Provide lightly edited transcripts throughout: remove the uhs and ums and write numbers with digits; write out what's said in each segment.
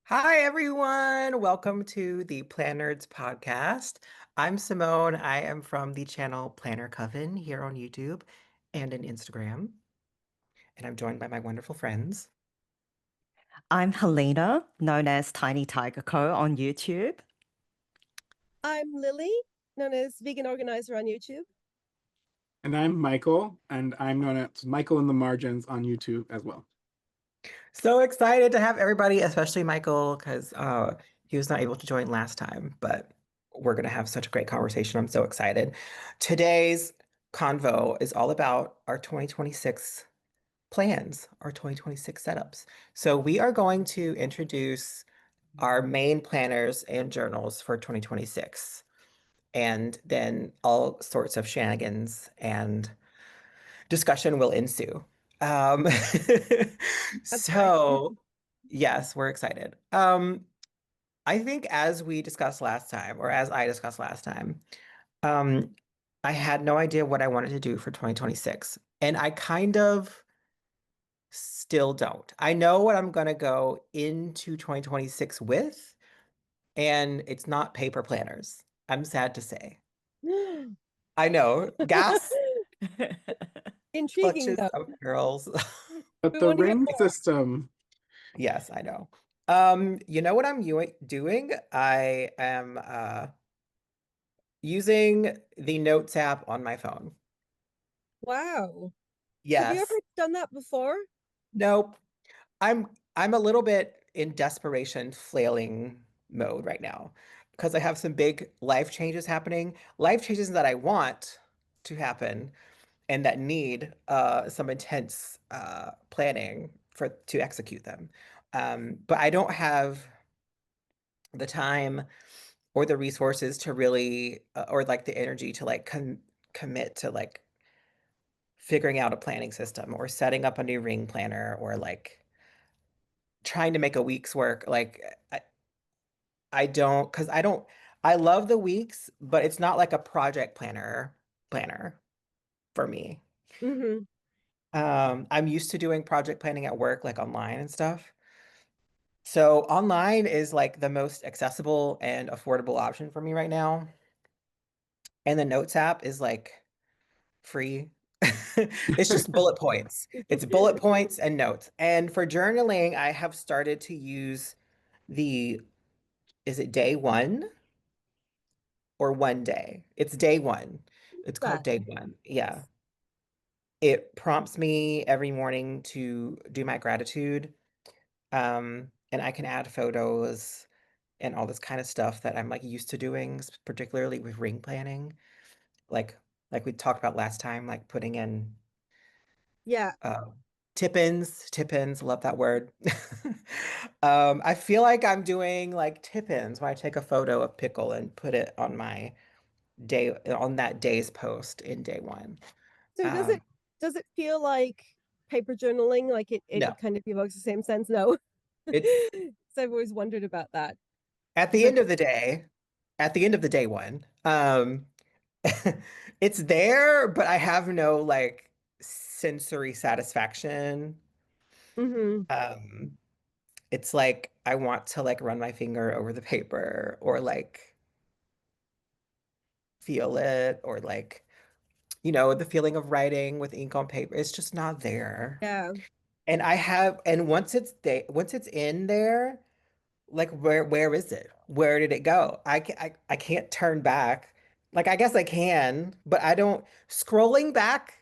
Hi, everyone. Welcome to the Plan Nerds podcast. I'm Simone. I am from the channel Planner Coven here on YouTube and in Instagram. And I'm joined by my wonderful friends. I'm Helena, known as Tiny Tiger Co. on YouTube. I'm Lily, known as Vegan Organizer on YouTube. And I'm Michael, and I'm known as Michael in the Margins on YouTube as well. So excited to have everybody, especially Michael, because he was not able to join last time, but we're going to have such a great conversation. I'm so excited. Today's convo is all about our 2026 plans, our 2026 setups. So we are going to introduce our main planners and journals for 2026, and then all sorts of shenanigans and discussion will ensue. Um, That's right. so yes, we're excited. I think as we discussed last time, or as I discussed last time, um, I had no idea what I wanted to do for 2026. And I kind of still don't. I know what I'm going to go into 2026 with, and it's not paper planners. I'm sad to say. I know, gas Intriguing clutches though. of girls. But We the want to hear ring more. system, Yes, I know. You know what I'm doing? I am using the Notes app on my phone. Wow. Have you Yes. ever done that before? Nope. I'm a little bit in desperation flailing mode right now because I have some big life changes happening. Life changes that I want to happen and that need some intense planning for to execute them. But I don't have the time or the resources to really or like the energy to like commit to like figuring out a planning system or setting up a new ring planner or like trying to make a week's work. Like I don't, because I love the weeks, but it's not like a project planner for me. Mm-hmm. I'm used to doing project planning at work, like online and stuff. So online is like the most accessible and affordable option for me right now. And the Notes app is like free. It's just bullet points. It's bullet points and notes. And for journaling, I have started to use the, is it day one or one day? It's day one. It's called That. day one. Yeah. It prompts me every morning to do my gratitude. And I can add photos and all this kind of stuff that I'm like used to doing, particularly with ring planning. Like like we talked about last time, like putting in Yeah. uh, tip-ins, love that word. I feel like I'm doing like tip-ins when I take a photo of pickle and put it on my day on that day's post in day one. So does Um, it feel like paper journaling? Like it no, kind of evokes the same sense? No. it's So I've always wondered about that. at Because the I end of the day, at the end of the day one, it's there, but I have no like sensory satisfaction. mm-hmm. Um, it's like I want to like run my finger over the paper or like feel it or like, the feeling of writing with ink on paper. It's just not there. Yeah. And once it's in there, like where is it? Where did it go? I can't turn back. Like I guess I can, but I don't scrolling back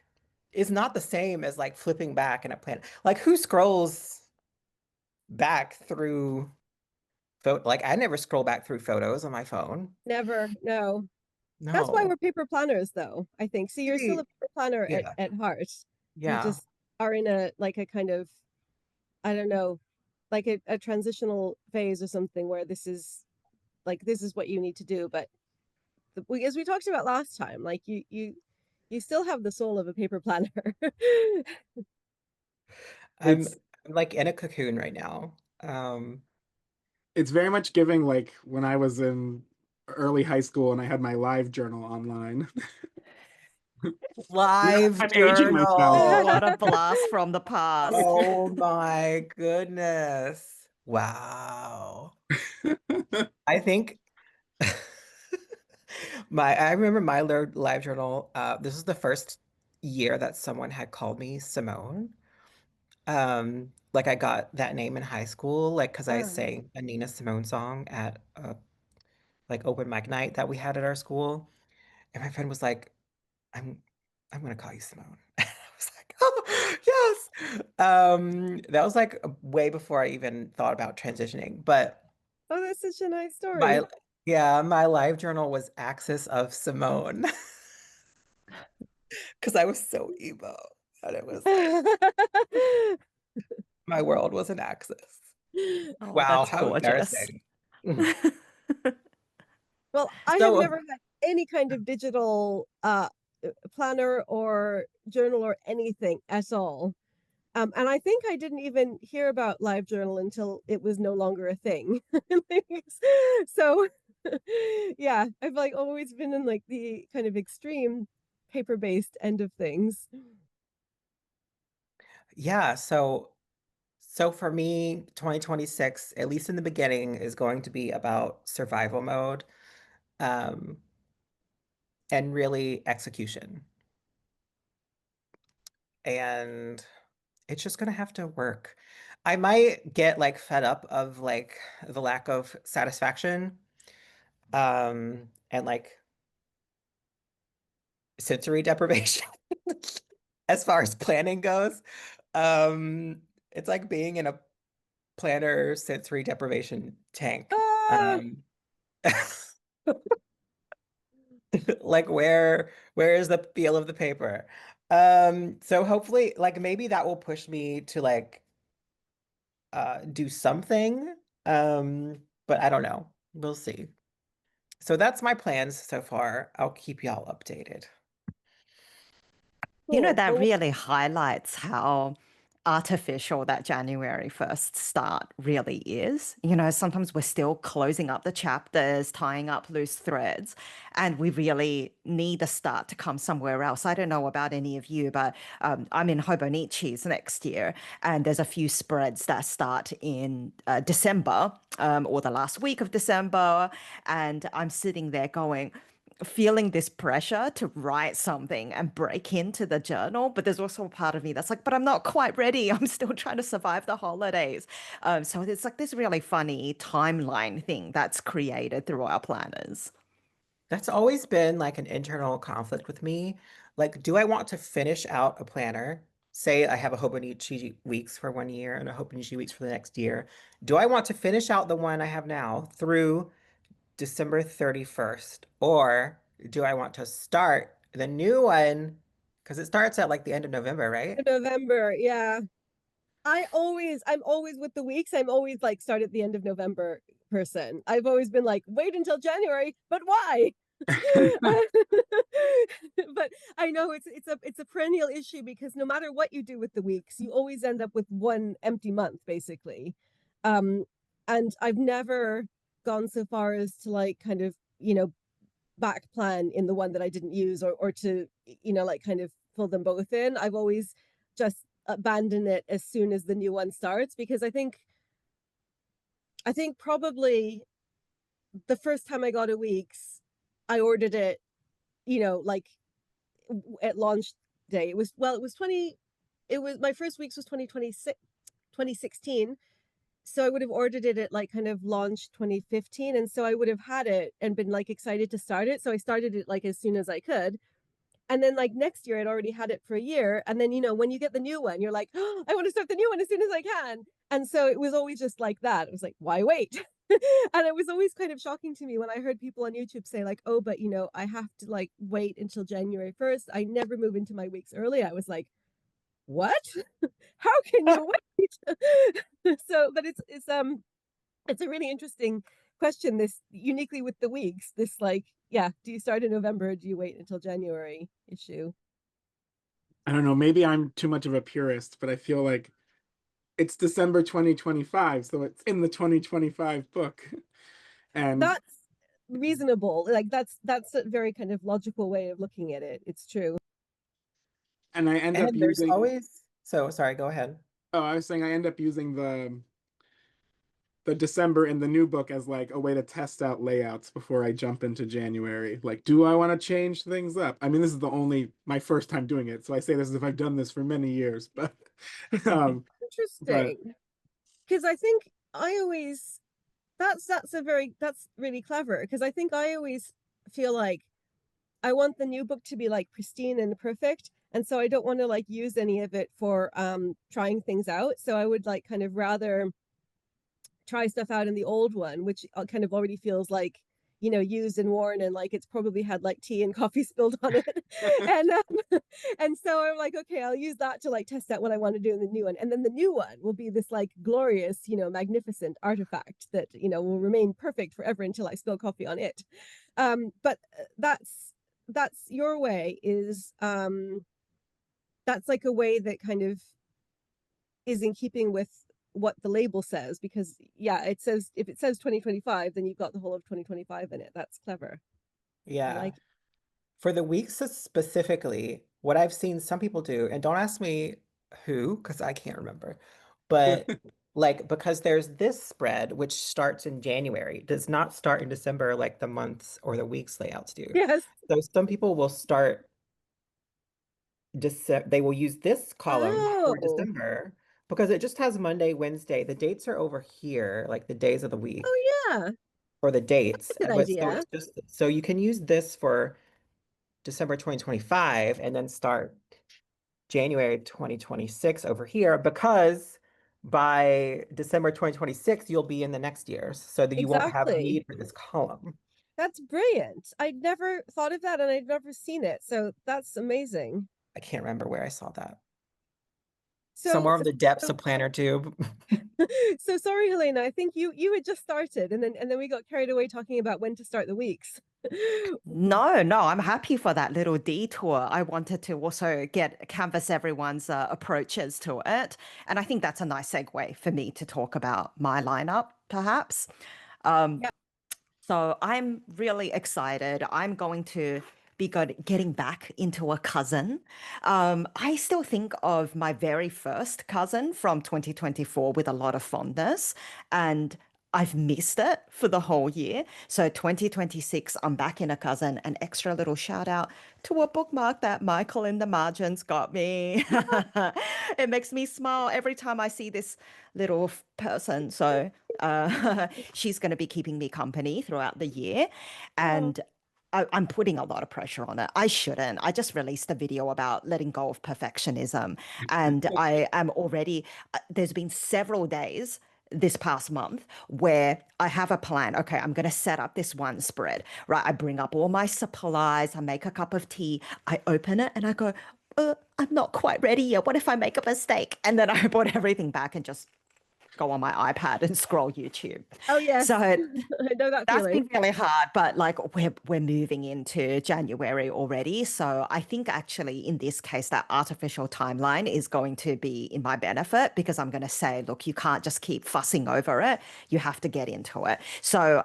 is not the same as like flipping back in a plan. Like who scrolls back through photo? Like I never scroll back through photos on my phone. Never. No. That's why No. we're paper planners though, I think. So you're still a Maybe, paper planner yeah. at heart. You Yeah. just are in a like a kind of, I don't know, like a transitional phase or something where this is what you need to do. But as we talked about last time, like you still have the soul of a paper planner. I'm it's I'm like in a cocoon right now. it's very much giving like when I was in early high school and I had my live journal online. Live I'm aging myself. Oh, journal. what a blast from the past. Oh my goodness. Wow. I think I remember my live journal. This was the first year that someone had called me Simone. Like I got that name in high school, like because I Ah. sang a Nina Simone song at a like open mic night that we had at our school. And my friend was like, I'm I'm gonna call you Simone. And I was like, oh yes. That was like way before I even thought about transitioning. But Oh, that's such a nice my story. yeah, my live journal was Axis of Simone. Because I was so emo. And it was like my world was an axis. Oh, Wow, that's how gorgeous. embarrassing. Mhm. Well, I have So never had any kind of digital planner or journal or anything at all. And I think I didn't even hear about LiveJournal until it was no longer a thing. So, yeah, I've like always been in like the kind of extreme paper-based end of things. yeah, so for me, 2026, at least in the beginning, is going to be about survival mode, um, and really execution. And it's just gonna have to work. I might get like fed up of like the lack of satisfaction, and like sensory deprivation as far as planning goes. Um, it's like being in a planner sensory deprivation tank. Ah, Um, like where is the feel of the paper? So hopefully like maybe that will push me to like do something. But I don't know. We'll see. So that's my plans so far. I'll keep y'all updated. You know, cool. that Well, really highlights how artificial that January 1st start really is. You know, sometimes we're still closing up the chapters, tying up loose threads, and we really need the start to come somewhere else. I don't know about any of you, but I'm in Hobonichi's next year, and there's a few spreads that start in December, or the last week of December, and I'm sitting there going, feeling this pressure to write something and break into the journal. But there's also a part of me that's like, but I'm not quite ready. I'm still trying to survive the holidays. So it's like this really funny timeline thing that's created through our planners. That's always been like an internal conflict with me. Like, do I want to finish out a planner? Say I have a Hobonichi weeks for 1 year and a Hobonichi weeks for the next year. Do I want to finish out the one I have now through December 31st? Or do I want to start the new one? Because it starts at like the end of November, right? November, yeah. I'm always with the weeks. I'm always like start at the end of November person. I've always been like, wait until January, but why? But I know it's a perennial issue because no matter what you do with the weeks, you always end up with one empty month basically. Um, and I've never gone so far as to like kind of, back plan in the one that I didn't use or to, like kind of pull them both in. I've always just abandoned it as soon as the new one starts because I think probably the first time I got a week's, I ordered it, like at launch day. It was 20 it was my first week's was 2026 2016. So I would have ordered it at like kind of launch 2015. And so I would have had it and been like excited to start it. So I started it like as soon as I could. And then like next year I'd already had it for a year. And then, when you get the new one, you're like, oh, I want to start the new one as soon as I can. And so it was always just like that. It was like, why wait? And it was always kind of shocking to me when I heard people on YouTube say like, oh, but I have to like wait until January 1st. I never move into my weeks early. I was like, what? How can you wait? So, but it's a really interesting question, this uniquely with the weeks, this like, yeah, do you start in November or do you wait until January issue? I don't know, maybe I'm too much of a purist, but I feel like it's December 2025, so it's in the 2025 book. And That's reasonable. Like that's a very kind of logical way of looking at it. It's true. and I end up And there's using always, so sorry, go ahead. oh, I was saying I end up using the December in the new book as like a way to test out layouts before I jump into January. Like, do I want to change things up? I mean, this is my first time doing it, so I say this as if I've done this for many years, but um, but Interesting. Because I think I always that's really clever because I think I always feel like I want the new book to be like pristine and perfect. And so I don't want to like use any of it for trying things out. So I would like kind of rather try stuff out in the old one, which kind of already feels like, you know, used and worn and like it's probably had like tea and coffee spilled on it. and and so I'm like, okay, I'll use that to like test out what I want to do in the new one. And then the new one will be this like glorious, you know, magnificent artifact that, you know, will remain perfect forever until I spill coffee on it. But that's your way is that's like a way that kind of is in keeping with what the label says because yeah, it says if it says 2025, then you've got the whole of 2025 in it. That's clever. I Yeah. like it. For the weeks specifically, what I've seen some people do, and don't ask me who, because I can't remember, but like because there's this spread which starts in January, does not start in December like the months or the weeks layouts do. Yes. So some people will start December, they will use this column for Oh. December because it just has Monday, Wednesday. The dates are over here, like the days of the week Oh yeah. or the That's dates. a good But so idea. it's just so you can use this for December 2025 and then start January 2026 over here because by December 2026 you'll be in the next years. So that you won't have a Exactly. need for this column. That's brilliant. I'd never thought of that and I'd never seen it. So that's amazing. I can't remember where I saw that. So Somewhere in the depths so, of Planner Tube. so sorry, Helena. I think you had just started and then we got carried away talking about when to start the weeks. No, no, I'm happy for that little detour. I wanted to also get canvas everyone's approaches to it. And I think that's a nice segue for me to talk about my lineup, perhaps. Um, Yeah. so I'm really excited. I'm going to be getting back into a cousin. I still think of my very first cousin from 2024 with a lot of fondness, and I've missed it for the whole year. So 2026, I'm back in a cousin. An extra little shout out to a bookmark that Michael in the margins got me. It makes me smile every time I see this little person. So she's going to be keeping me company throughout the year. Oh, And I'm putting a lot of pressure on it. I shouldn't. I just released a video about letting go of perfectionism. And I am already, there's been several days this past month where I have a plan. Okay, I'm going to set up this one spread, right? I bring up all my supplies, I make a cup of tea, I open it and I go, I'm not quite ready yet. What if I make a mistake? And then I put everything back and just go on my iPad and scroll YouTube. oh yes. So I know that that's feeling. been really hard, but like we're moving into January already. So I think actually in this case that artificial timeline is going to be in my benefit because I'm going to say, look, you can't just keep fussing over it. You have to get into it. So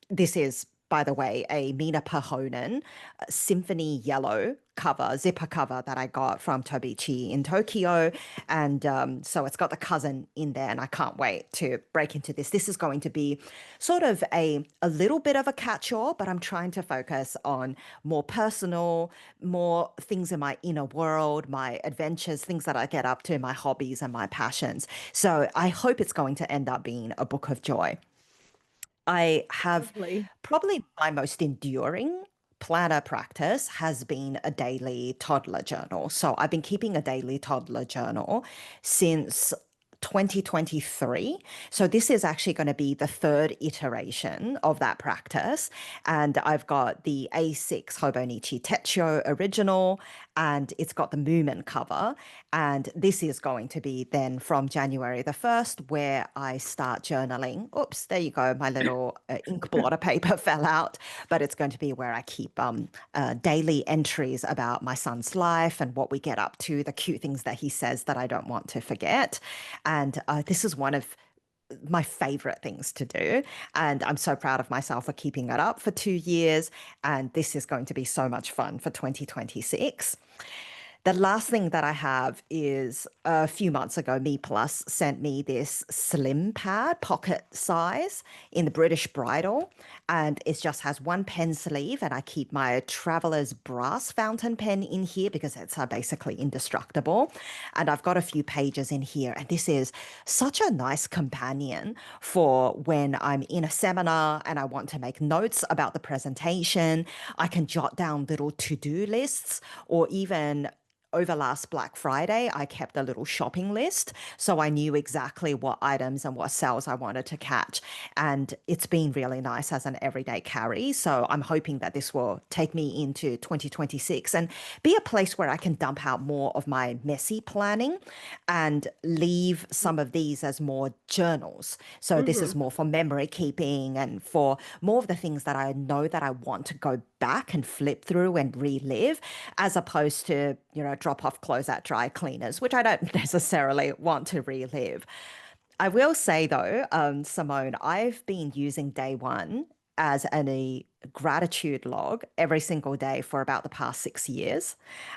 this is, by the way, a Mina Pahonen Symphony Yellow cover, zipper cover that I got from Tobichi in Tokyo. And so it's got the cousin in there, and I can't wait to break into this. This is going to be sort of a little bit of a catch-all, but I'm trying to focus on more personal, more things in my inner world, my adventures, things that I get up to, my hobbies and my passions. So I hope it's going to end up being a book of joy. I have Lovely. probably my most enduring planner practice has been a daily toddler journal. So I've been keeping a daily toddler journal since 2023. So this is actually going to be the third iteration of that practice. And I've got the A6 Hobonichi Techo original, and it's got the Moomin cover. And this is going to be then from January the 1st, where I start journaling. Oops, there you go. My little ink blotter paper fell out. But it's going to be where I keep daily entries about my son's life and what we get up to, the cute things that he says that I don't want to forget. And this is one of my favorite things to do. And I'm so proud of myself for keeping it up for 2 years. And this is going to be so much fun for 2026. The last thing that I have is a few months ago, Me Plus sent me this slim pad, pocket size, in the British Bridal. And it just has one pen sleeve, and I keep my Traveler's brass fountain pen in here because it's basically indestructible. And I've got a few pages in here. And this is such a nice companion for when I'm in a seminar and I want to make notes about the presentation. I can jot down little to-do lists, or even over last Black Friday, I kept a little shopping list. So I knew exactly what items and what sales I wanted to catch. And it's been really nice as an everyday carry. So I'm hoping that this will take me into 2026 and be a place where I can dump out more of my messy planning and leave some of these as more journals. So this is Hmm. more for memory keeping and for more of the things that I know that I want to go back and flip through and relive, as opposed to, drop off clothes at dry cleaners, which I don't necessarily want to relive. I will say though, Simone, I've been using day one as a gratitude log every single day for about the past 6 years.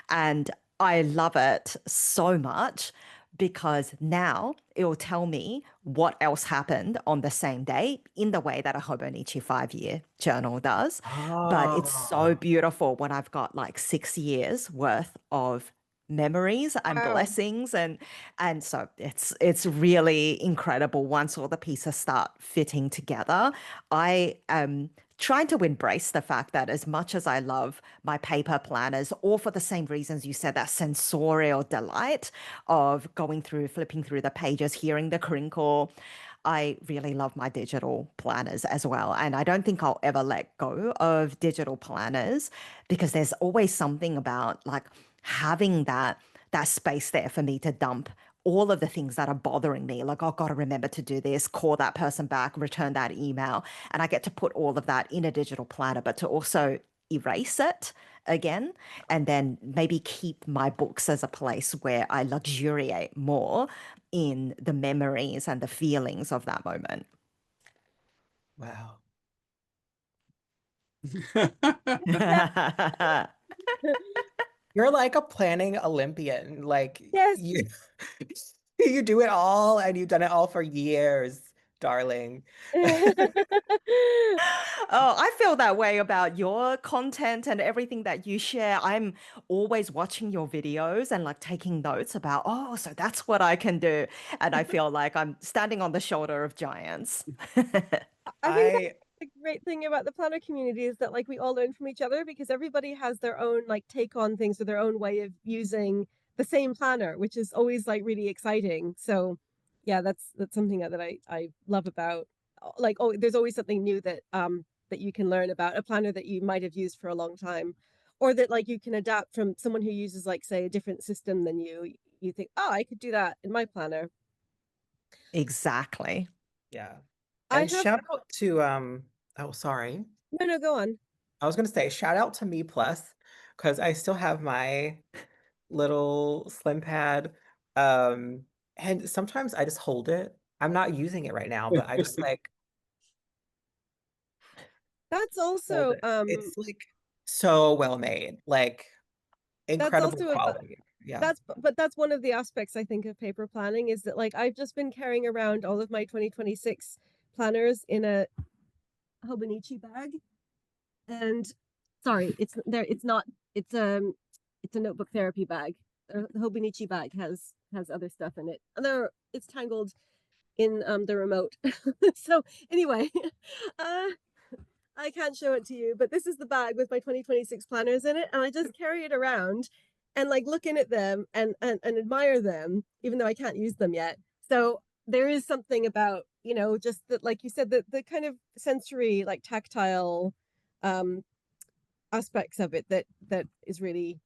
And I love it so much because now it will tell me what else happened on the same day in the way that a Hobonichi 5 year journal does. But it's so Oh, beautiful when I've got like 6 years worth of memories and Wow. blessings, and so it's really incredible once all the pieces start fitting together. I am trying to embrace the fact that as much as I love my paper planners, all for the same reasons you said, that sensorial delight of going through, flipping through the pages, hearing the crinkle, I really love my digital planners as well. And I don't think I'll ever let go of digital planners because there's always something about like having that space there for me to dump all of the things that are bothering me, like, oh, got to remember to do this, call that person back, return that email. And I get to put all of that in a digital planner, but to also erase it again, and then maybe keep my books as a place where I luxuriate more in the memories and the feelings of that moment. wow. You're like a planning Olympian. Like Yes. you you do it all and you've done it all for years, darling. Oh, I feel that way about your content and everything that you share. I'm always watching your videos and like taking notes about, oh, so that's what I can do. And I feel like I'm standing on the shoulder of giants. I think that's I the great thing about the planner community is that like we all learn from each other because everybody has their own like take on things or their own way of using the same planner, which is always like really exciting. So yeah, that's something that I love about like, oh, there's always something new that that you can learn about a planner that you might have used for a long time, or that like you can adapt from someone who uses like say a different system than you. You think, oh, I could do that in my planner. Exactly. yeah. I And have shout out to oh sorry. no, go on. I was gonna say shout out to Me Plus because I still have my little slim pad. Um and sometimes I just hold it. I'm not using it right now, but I just like That's hold also it. It's like so well made, like that's incredible also a quality. Yeah. that's but that's one of the aspects I think of paper planning is that like I've just been carrying around all of my 2026 planners in a Hobonichi bag. And sorry, it's there, it's not, it's a notebook therapy bag. The Hobonichi bag has other stuff in it. And there it's tangled in the remote. So anyway, uh I can't show it to you, but this is the bag with my 2026 planners in it, and I just carry it around and like look in at them and admire them, even though I can't use them yet. So there is something about, just that, like you said, the kind of sensory, like tactile um aspects of it that is really,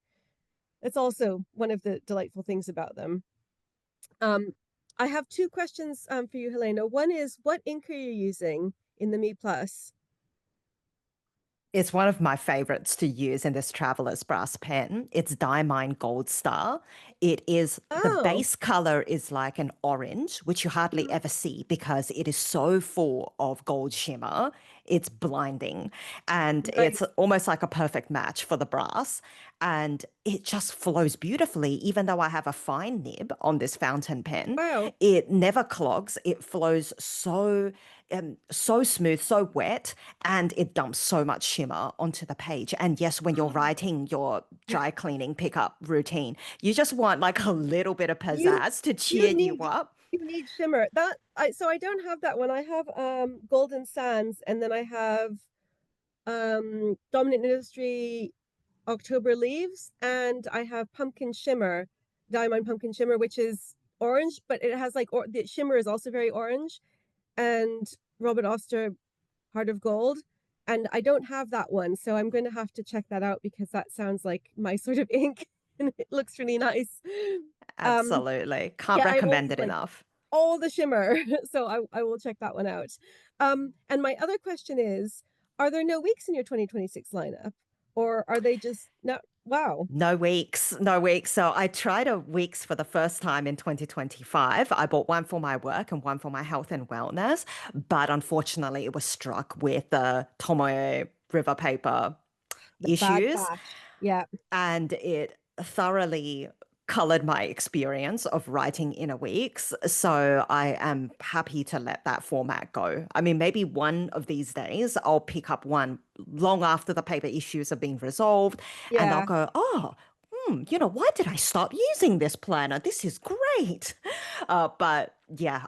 it's also one of the delightful things about them. Um I have two questions for you, Helena. One is, what ink are you using in the Me Plus? It's one of my favorites to use in this Traveler's Brass pen. It's Diamine Gold Star. It is the Oh. base color is like an orange, which you hardly ever see because it is so full of gold shimmer. It's blinding. And it's Nice. almost like a perfect match for the brass. And it just flows beautifully. Even though I have a fine nib on this fountain pen, Wow. it never clogs. It flows so smooth, so wet, and it dumps so much shimmer onto the page. And yes, when you're writing your dry cleaning pickup routine, you just want like a little bit of You pizzazz to you cheer you need up. you need shimmer. So I don't have that one. I have Golden Sands, and then I have Dominant Industry October Leaves, and I have Pumpkin Shimmer, Diamond Pumpkin Shimmer, which is orange, but it has like the shimmer is also very orange, and Robert Oster Heart of Gold. And I don't have that one, so I'm going to have to check that out because that sounds like my sort of ink and it looks really nice. Um, Absolutely. Can't yeah, I'm recommend always it like enough. all the shimmer, so I will check that one out. And my other question is, are there no weeks in your 2026 lineup, or are they just not? Wow, No weeks, no weeks. So I tried a weeks for the first time in 2025. I bought one for my work and one for my health and wellness, but unfortunately it was struck with the Tomoe River paper the bad issues, batch. Yeah, and it thoroughly colored my experience of writing in a weeks. So I am happy to let that format go. I mean, maybe one of these days I'll pick up one long after the paper issues have been resolved and I'll yeah, go, oh, why did I stop using this planner? This is great. But yeah,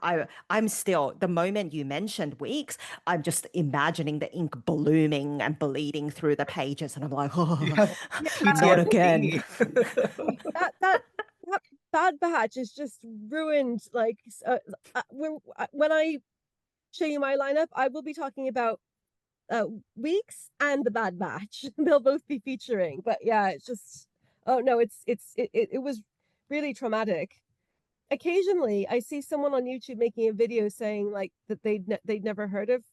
I'm still, the moment you mentioned weeks, I'm just imagining the ink blooming and bleeding through the pages. And I'm like, oh, Yeah, not again. PTSD. that that that bad batch is just ruined. Like, when I show you my lineup, I will be talking about Weeks and the Bad Batch. They'll both be featuring. But yeah, it's just, oh no, it was really traumatic. Occasionally, I see someone on YouTube making a video saying like that they'd never heard of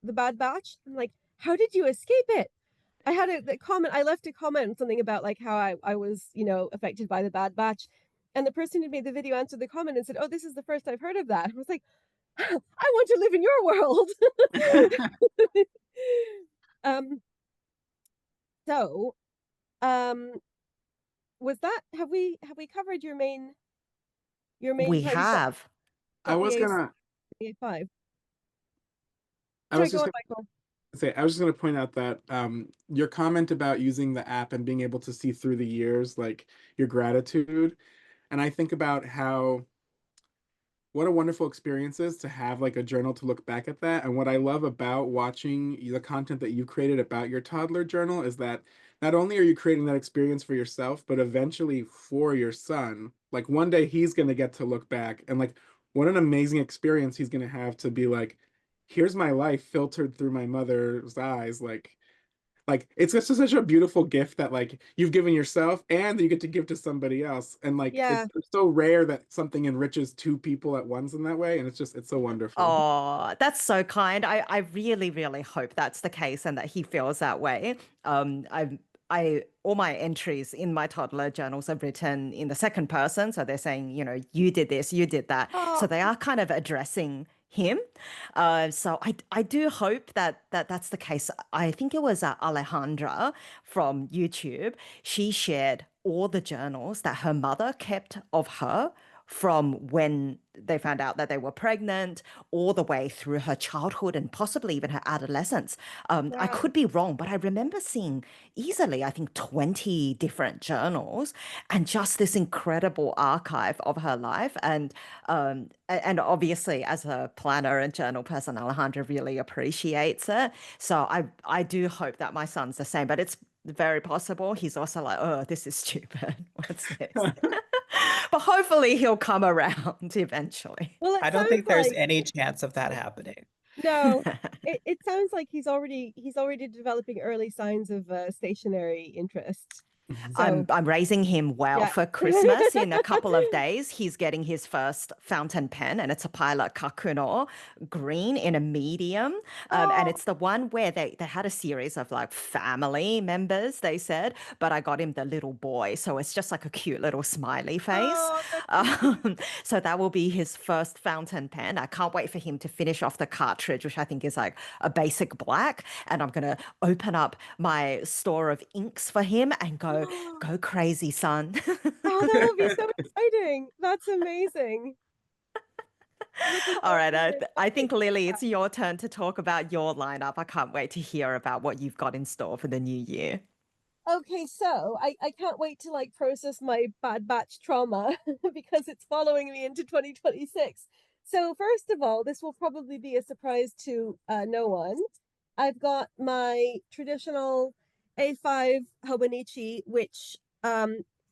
the Bad Batch. I'm like, how did you escape it? I had a comment. I left a comment something about like how I was affected by the Bad Batch, and the person who made the video answered the comment and said, "Oh, this is the first I've heard of that." I was like, I want to live in your world. um. So, um, was that have we covered your main We part? You've got have. I was the gonna A5. I Sorry, was go just on, gonna Michael. say I was just gonna point out that your comment about using the app and being able to see through the years, like your gratitude, and I think about how what a wonderful experience is to have like a journal to look back at that. And what I love about watching the content that you created about your toddler journal is that not only are you creating that experience for yourself, but eventually for your son. Like one day he's going to get to look back and like what an amazing experience he's going to have to be like, here's my life filtered through my mother's eyes. Like it's just such a beautiful gift that like you've given yourself and you get to give to somebody else. And like Yeah, it's so rare that something enriches two people at once in that way. And it's so wonderful. Oh, that's so kind. I really, really hope that's the case and that he feels that way. All my entries in my toddler journals are written in the second person. So they're saying, you did this, you did that. oh So they are kind of addressing him. So I do hope that's the case. I think it was Alejandra from YouTube. She shared all the journals that her mother kept of her from when they found out that they were pregnant all the way through her childhood and possibly even her adolescence. I wow. could be wrong, but I remember seeing easily, I think, 20 different journals and just this incredible archive of her life. And obviously, as a planner and journal person, Alejandra really appreciates it. So I do hope that my son's the same, but it's very possible he's also like, oh, this is stupid. What's this? But hopefully he'll come around eventually. Well, it I don't sounds think there's like any chance of that happening. no. It sounds like he's already developing early signs of stationary interest. So I'm raising him well yeah. for Christmas. In a couple of days, he's getting his first fountain pen, and it's a Pilot Kakuno green in a medium. And Oh, it's the one where they had a series of like family members, they said, but I got him the little boy. So it's just like a cute little smiley face. oh, that's so cute. So that will be his first fountain pen. I can't wait for him to finish off the cartridge, which I think is like a basic black. And I'm going to open up my store of inks for him and go crazy, son. Oh, that will be so exciting. That's amazing. Looking All forward right. to hearing I that. think, Lily, it's your turn to talk about your lineup. I can't wait to hear about what you've got in store for the new year. Okay, so I can't wait to like process my bad batch trauma because it's following me into 2026. So first of all, this will probably be a surprise to no one. I've got my traditional A5 Hobonichi, which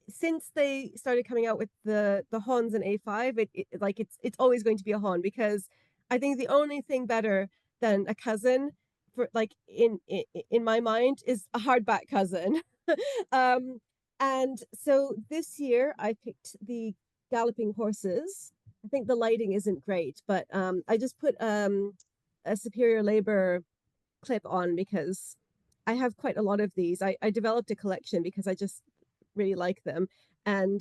since they started coming out with the Hons and A5, like it's always going to be a Hon because I think the only thing better than a cousin for like in my mind is a hardback cousin. um, and so this year I picked the Galloping Horses. I think the lighting isn't great, but I just put a Superior Labor clip on because I have quite a lot of these. I developed a collection because I just really like them. And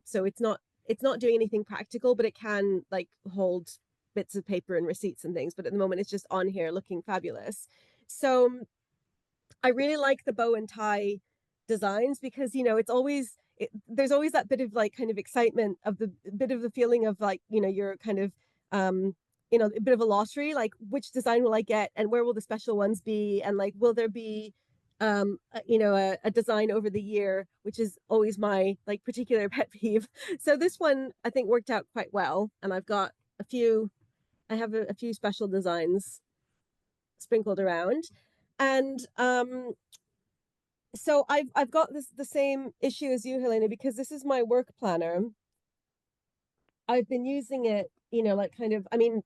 so it's not doing anything practical, but it can like hold bits of paper and receipts and things. But at the moment it's just on here looking fabulous. So I really like the bow and tie designs because it's always there's always that bit of like kind of excitement of the bit of the feeling of like you're kind of um a bit of a lottery, like which design will I get and where will the special ones be and like will there be a design over the year, which is always my like particular pet peeve. So this one I think worked out quite well, and I have a few special designs sprinkled around. And so I've got the same issue as you, Helena, because this is my work planner. I've been using it, like kind of, I mean,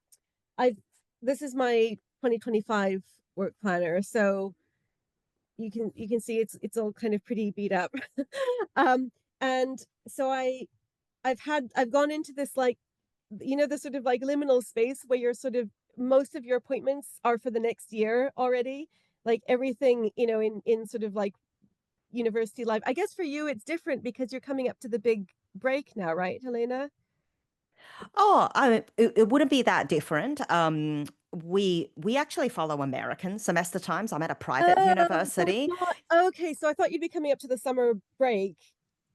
I've this is my 2025 work planner, so you can see it's all kind of pretty beat up. And so I've gone into this like the sort of like liminal space where you're sort of most of your appointments are for the next year already, like everything in sort of like university life. I guess for you it's different because you're coming up to the big break now, right, Helena? Oh, it wouldn't be that different. We actually follow American semester times. I'm at a private So it's university. not okay. So I thought you'd be coming up to the summer break,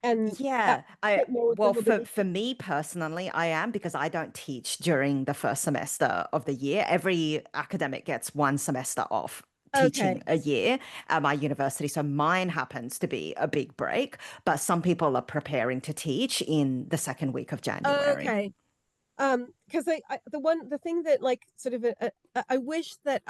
and that Yeah, fit more with the well, for Hobonichi. me personally, I am because I don't teach during the first semester of the year. Every academic gets one semester off teaching Okay. a year at my university. So mine happens to be a big break, but some people are preparing to teach in the second week of January. Okay. Because the thing that like sort of I wish that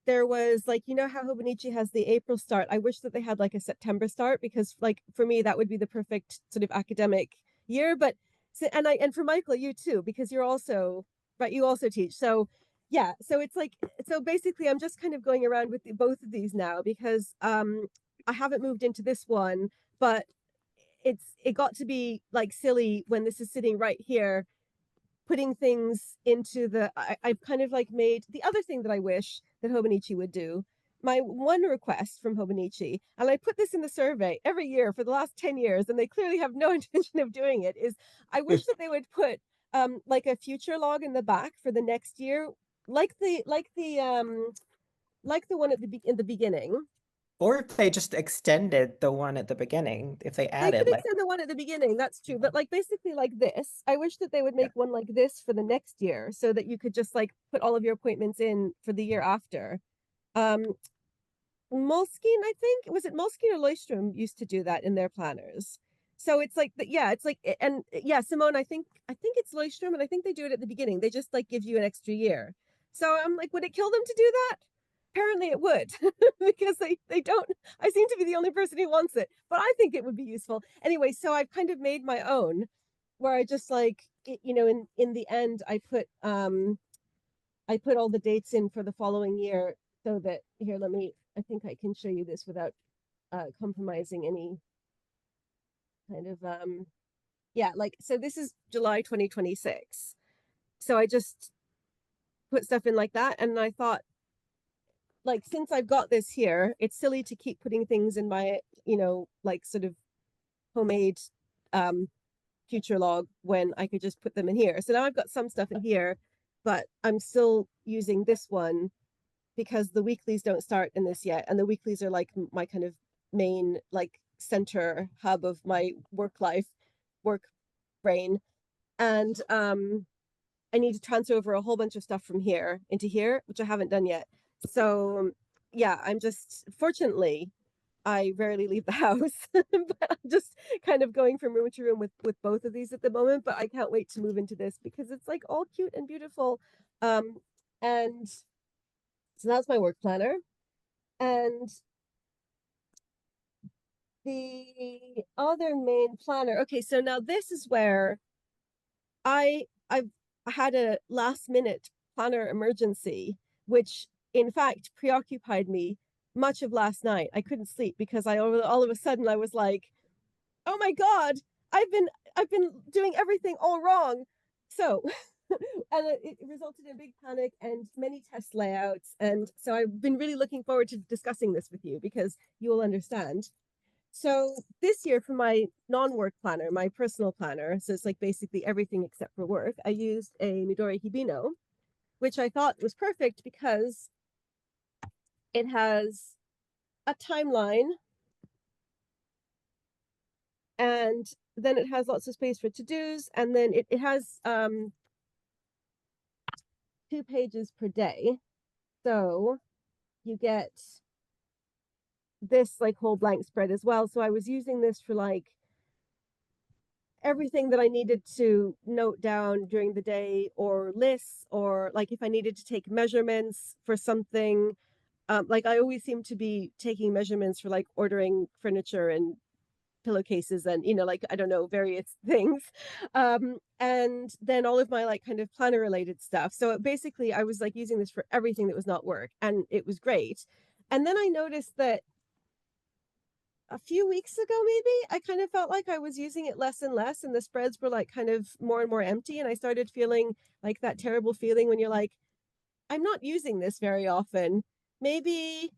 there was like how Hobonichi has the April start. I wish that they had like a September start because like for me that would be the perfect sort of academic year. But and for Michael you too because you're also right, you also teach. So yeah, so it's like so basically I'm just kind of going around with both of these now because I haven't moved into this one, but it got to be like silly when this is sitting right here putting things into I've kind of like made the other thing that I wish that Hobonichi would do. My one request from Hobonichi, and I put this in the survey every year for the last 10 years, and they clearly have no intention of doing it, is I wish that they would put like a future log in the back for the next year, like the one in the beginning. Or if they just extended the one at the beginning, if they They could added like, extend the one at the beginning, that's true. But like basically like this, I wish that they would yeah. make one like this for the next year so that you could just like put all of your appointments in for the year after. Um Moleskine, I think, was it Moleskine or Leustrom used to do that in their planners. So it's like yeah, it's like and yeah, Simone, I think it's Leustrom and I think they do it at the beginning. They just like give you an extra year. So I'm like, would it kill them to do that? Apparently it would because they don't. I seem to be the only person who wants it, but I think it would be useful anyway. So I've kind of made my own where I just like in the end I put all the dates in for the following year so that here let me I think I can show you this without compromising any kind of yeah, like, so this is July 2026. So I just put stuff in like that, and I thought, like, since I've got this here, it's silly to keep putting things in my, like, sort of homemade um future log when I could just put them in here. So now I've got some stuff in here, but I'm still using this one because the weeklies don't start in this yet, and the weeklies are like my kind of main, like, center hub of my work life, work brain. And I need to transfer over a whole bunch of stuff from here into here, which I haven't done yet. So yeah, I'm just, fortunately, I rarely leave the house, but I'm just kind of going from room to room with both of these at the moment. But I can't wait to move into this because it's like all cute and beautiful. And so that's my work planner. And the other main planner. Okay, so now this is where I've had a last minute planner emergency, which in fact preoccupied me much of last night. I couldn't sleep because all of a sudden I was like, oh my God, I've been I've been doing everything all wrong. So and it resulted in a big panic and many test layouts. And so I've been really looking forward to discussing this with you because you will understand. So this year for my non-work planner, my personal planner, so it's like basically everything except for work, I used a Midori Hibino, which I thought was perfect because it has a timeline, and then it has lots of space for to-dos, and then it has 2 pages per day. So you get this like whole blank spread as well. So I was using this for like everything that I needed to note down during the day, or lists, or like if I needed to take measurements for something. Like I always seem to be taking measurements for like ordering furniture and pillowcases and, like, I don't know, various things. And then all of my like kind of planner related stuff. So basically I was like using this for everything that was not work, and it was great. And then I noticed that a few weeks ago, maybe, I kind of felt like I was using it less and less, and the spreads were like kind of more and more empty. And I started feeling like that terrible feeling when you're like, I'm not using this very often. Maybe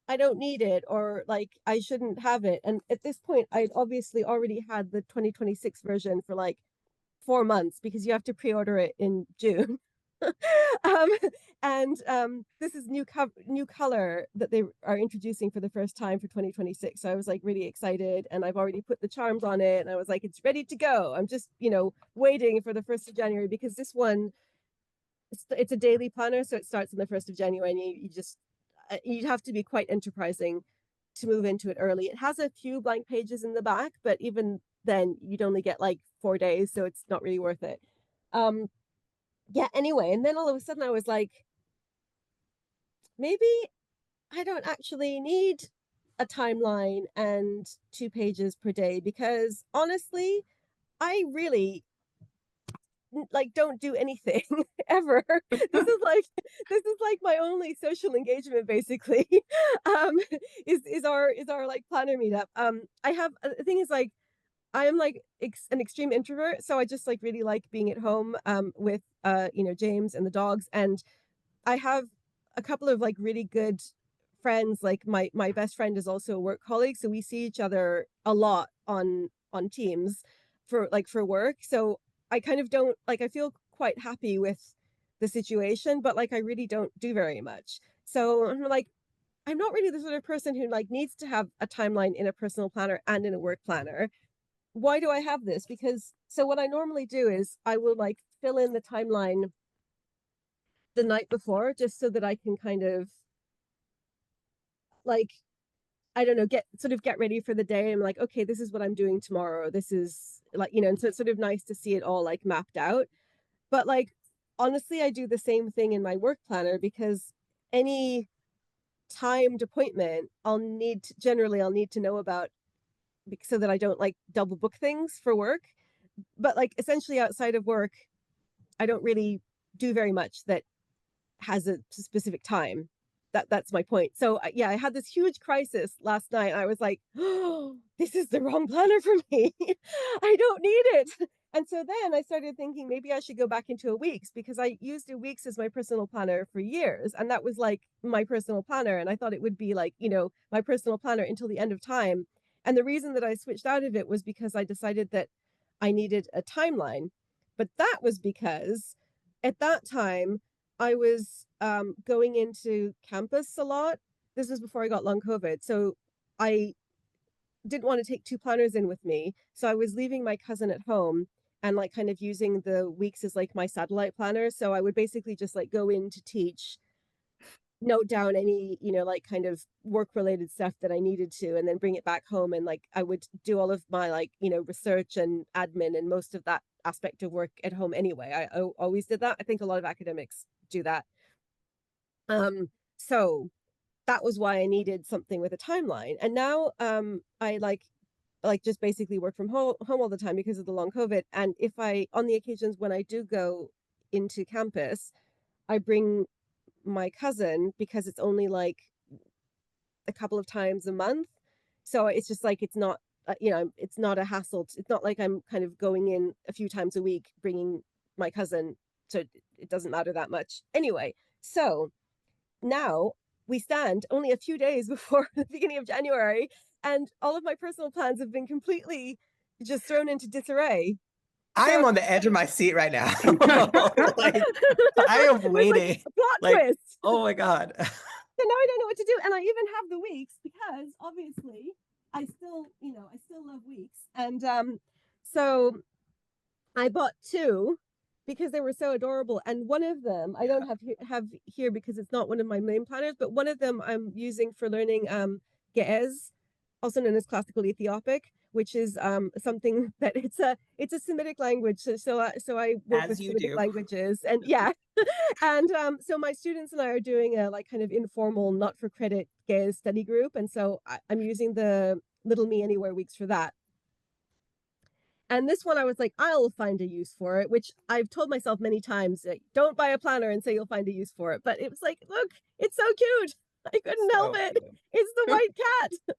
I don't need it, or like I shouldn't have it. And at this point, I'd obviously already had the 2026 version for like 4 months because you have to pre-order it in June. um, and this is new color that they are introducing for the first time for 2026. So I was like really excited, and I've already put the charms on it, and I was like, it's ready to go. I'm just, waiting for the 1st of January because this one, it's a daily planner, so it starts on the 1st of January, and you have to be quite enterprising to move into it early. It has a few blank pages in the back, but even then you'd only get like 4 days, so it's not really worth it. Yeah, anyway, and then all of a sudden I was like, maybe I don't actually need a timeline and 2 pages per day, because honestly, I really like don't do anything ever. This is like my only social engagement basically. um is our like planner meetup. I have the thing is, like, I am like an extreme introvert, so I just like really like being at home with James and the dogs. And I have a couple of like really good friends. Like my best friend is also a work colleague, so we see each other a lot on Teams for work. So I kind of don't like, I feel quite happy with the situation, but like I really don't do very much. So I'm like, I'm not really the sort of person who like needs to have a timeline in a personal planner and in a work planner. Why do I have this? Because so what I normally do is I will like fill in the timeline the night before, just so that I can kind of like, I don't know, get ready for the day. I'm like, okay, this is what I'm doing tomorrow. This is like, and so it's sort of nice to see it all like mapped out. But like, honestly, I do the same thing in my work planner, because any timed appointment I'll need to know about, so that I don't like double book things for work. But like essentially outside of work, I don't really do very much that has a specific time. that's my point. So yeah, I had this huge crisis last night. I was like, oh, this is the wrong planner for me. I don't need it. And so then I started thinking maybe I should go back into a weeks, because I used a weeks as my personal planner for years. And that was like my personal planner. And I thought it would be like, my personal planner until the end of time. And the reason that I switched out of it was because I decided that I needed a timeline. But that was because at that time I was going into campus a lot. This was before I got long COVID. So I didn't want to take two planners in with me. So I was leaving my cousin at home and like kind of using the weeks as like my satellite planner. So I would basically just like go in to teach, note down any, like kind of work related stuff that I needed to, and then bring it back home. And like I would do all of my like, research and admin and most of that aspect of work at home anyway. I always did that. I think a lot of academics do that. So that was why I needed something with a timeline. And now I like just basically work from home all the time because of the long COVID. And if I, on the occasions when I do go into campus, I bring my cousin, because it's only like a couple of times a month. So it's just like, it's not, it's not a hassle. It's not like I'm kind of going in a few times a week, bringing my cousin. So it doesn't matter that much. Anyway, so now we stand only a few days before the beginning of January, and all of my personal plans have been completely just thrown into disarray. I So am on the edge of my seat right now. Like, I am it was like waiting. a plot Like, twist. oh my God. So now I don't know what to do. And I even have the weeks, because obviously I still, I still love weeks. And so I bought two because they were so adorable. And one of them I don't have here because it's not one of my main planners, but one of them I'm using for learning Ge'ez, also known as classical Ethiopic, which is something that it's a Semitic language. So I work As with you Semitic do. languages, and yeah. And so my students and I are doing a like kind of informal, not for credit Ge'ez study group. And so I'm using the Little Me Anywhere weeks for that. And this one, I was like, I'll find a use for it, which I've told myself many times, like, don't buy a planner and say you'll find a use for it. But it was like, look, it's so cute. I couldn't help So it. cute. It's the white cat.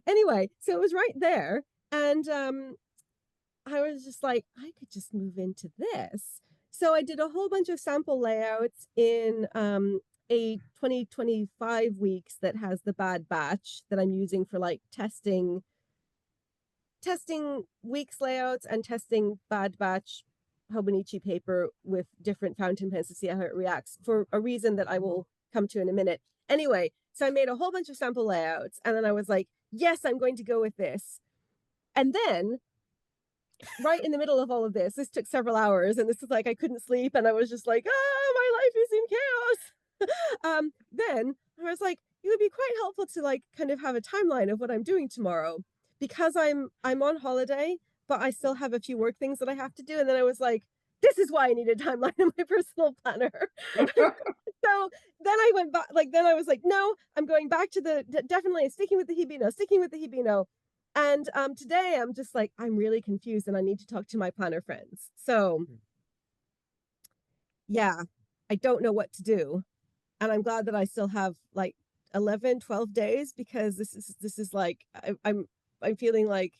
Anyway, so it was right there. And I was just like, I could just move into this. So I did a whole bunch of sample layouts in a 2025 weeks that has the bad batch that I'm using for like testing weeks layouts and testing bad batch Hobonichi paper with different fountain pens to see how it reacts, for a reason that I will come to in a minute. Anyway, so I made a whole bunch of sample layouts, and then I was like, yes, I'm going to go with this. And then right in the middle of all of this took several hours, and this is like I couldn't sleep, and I was just like, my life is in chaos. Then I was like, it would be quite helpful to like kind of have a timeline of what I'm doing tomorrow, because I'm on holiday, but I still have a few work things that I have to do. And then I was like, this is why I need a timeline in my personal planner. So then I went back, like then I was like, no, I'm going back to definitely sticking with the Hibino. And today I'm just like, I'm really confused and I need to talk to my planner friends. So yeah, I don't know what to do. And I'm glad that I still have like 11, 12 days, because this is like I'm feeling like,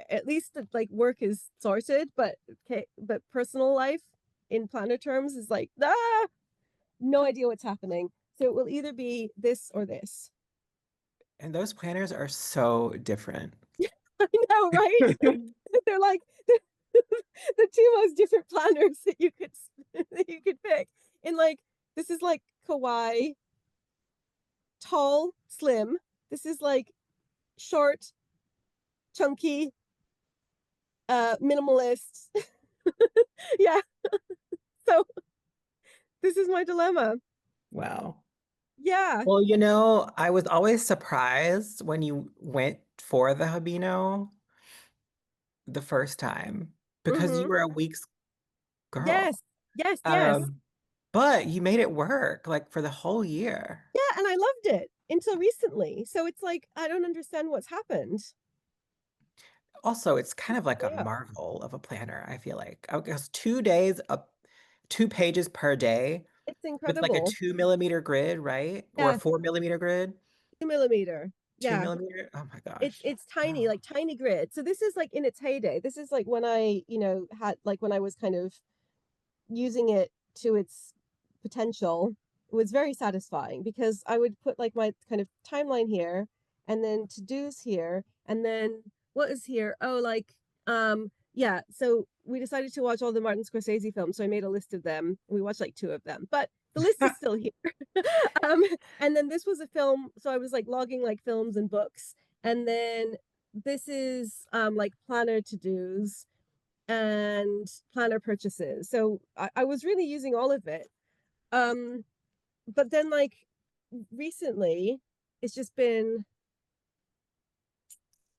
at least that like work is sorted, but okay, but personal life in planner terms is like, no idea what's happening. So it will either be this or this. And those planners are so different. I know, right? They're like the two most different planners that you could pick. And like this is like kawaii, tall, slim. This is like short, chunky, minimalist. Yeah. So this is my dilemma. Wow. Yeah. Well, I was always surprised when you went for the Habino the first time, because you Mm-hmm. were a week's girl. Yes. Yes. Yes. Um, but you made it work like for the whole year. Yeah. And I loved it until recently. So it's like, I don't understand what's happened. Also, it's kind of like a Yeah. marvel of a planner, I feel like. I guess 2 days, 2 pages per day. It's with like a incredible. 2 millimeter grid, right? Or a Yeah, 4 millimeter grid? 2 millimeter. Two Yeah, millimeter? Oh my it's gosh. it's tiny, Wow. like tiny grid. So this is like in its heyday. This is like when I, had like when I was kind of using it to its potential. It was very satisfying because I would put like my kind of timeline here and then to-dos here and then what is here? Oh, like yeah, so we decided to watch all the Martin Scorsese films, so I made a list of them. We watched like two of them, but the list is still here. um and then this was a film, so I was like logging like films and books, and then this is like planner to-dos and planner purchases. So I was really using all of it. Um, but then like recently, it's just been